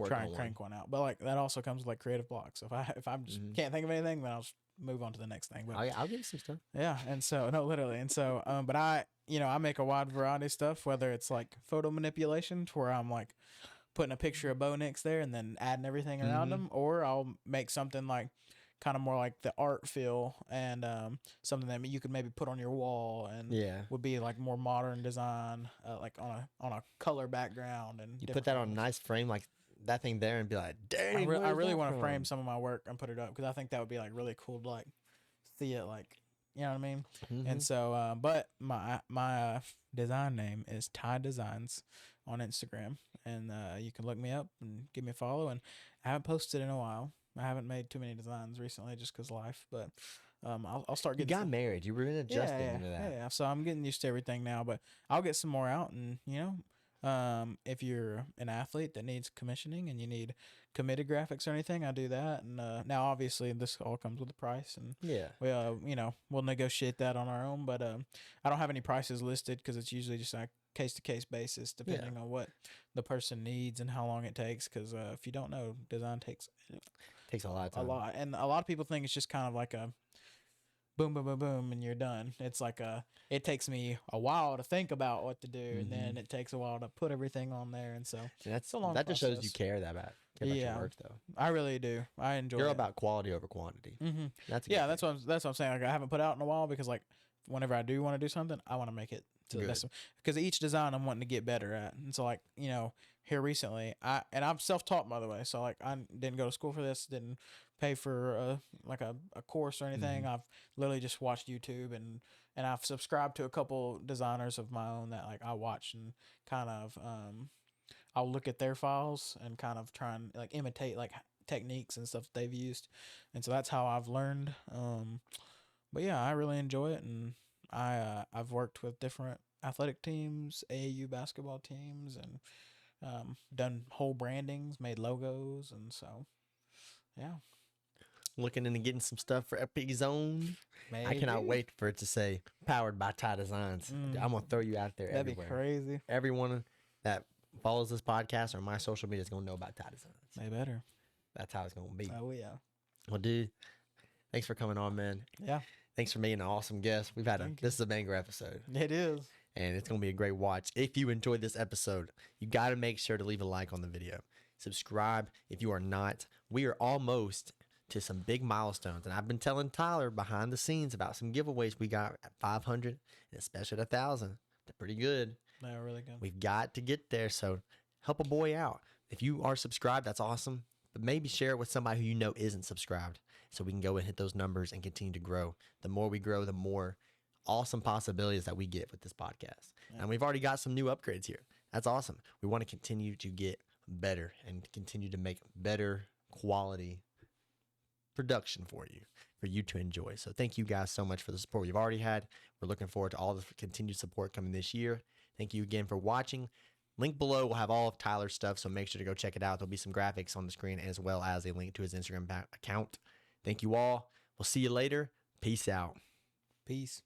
try and crank one out. But like that also comes with like creative blocks. So if I just can't think of anything, then I'll just move on to the next thing. But I'll give you some stuff. yeah, and so no, literally, and so but I make a wide variety of stuff, whether it's like photo manipulation, to where I'm like putting a picture of Bo Nix there and then adding everything around them, or I'll make something like kind of more like the art feel and something that you could maybe put on your wall and would be like more modern design, like on a color background, and you put that on a nice frame like that thing there and be like, dang, I really want to frame some of my work and put it up because I think that would be like really cool to like see it, like, you know what I mean? And so but my design name is Ty Designs on Instagram, and you can look me up and give me a follow. And I haven't posted in a while. I haven't made too many designs recently just because life, but I'll start getting. You got married. You were adjusting into that. Yeah. So I'm getting used to everything now, but I'll get some more out, and If you're an athlete that needs commissioning and you need committed graphics or anything, I do that. And now, obviously, this all comes with a price, and Yeah. we, we'll negotiate that on our own. But I don't have any prices listed because it's usually just a case to case basis, depending on what the person needs and how long it takes. Because if you don't know, design takes Takes a lot of time. a lot, and a lot of people think it's just kind of like a boom, boom, boom, boom, and you're done. It's like it takes me a while to think about what to do, and then it takes a while to put everything on there, and so And it's a long that just shows you process. care about your work, though. I really do. I enjoy You're it. about quality over quantity. Mm-hmm. That's a Yeah, good that's what I'm saying. Like, I haven't put out in a while because like whenever I do want to do something, I want to make it to the Good. best. Because each design I'm wanting to get better at, and so like here recently, I'm self-taught, by the way. So like I didn't go to school for this, didn't pay for like a course or anything. I've literally just watched YouTube, and I've subscribed to a couple designers of my own that like I watch and kind of I'll look at their files and kind of try and like imitate like techniques and stuff they've used, and so that's how I've learned. But yeah, I really enjoy it, and I've worked with different athletic teams, AAU basketball teams, and done whole brandings, made logos, and so yeah. Looking into getting some stuff for Epic Zone. I cannot wait for it to say powered by Ty Designs. I'm gonna throw you out there That'd everywhere. be crazy. Everyone that follows this podcast or my social media is gonna know about Ty Designs. They better. That's how it's gonna be. Oh yeah. Well, dude, thanks for coming on, man. Yeah. Thanks for being an awesome guest. We've had Thank this is a banger episode, It is. and it's gonna be a great watch. If you enjoyed this episode, you got to make sure to leave a like on the video. Subscribe if you are not. We are almost to some big milestones, and I've been telling Tyler behind the scenes about some giveaways we got at 500 and especially at 1,000. They're pretty good. They're really good. We've got to get there, so help a boy out. If you are subscribed, that's awesome, but maybe share it with somebody who you know isn't subscribed so we can go and hit those numbers and continue to grow. The more we grow, the more awesome possibilities that we get with this podcast. Yeah. And we've already got some new upgrades here. That's awesome. We want to continue to get better and continue to make better quality production for you to enjoy. So thank you guys so much for the support we've already had. We're looking forward to all the continued support coming this year. Thank you again for watching. Link below will have all of Tyler's stuff, so make sure to go check it out. There'll be some graphics on the screen as well as a link to his Instagram account. Thank you all. We'll see you later. Peace out. Peace.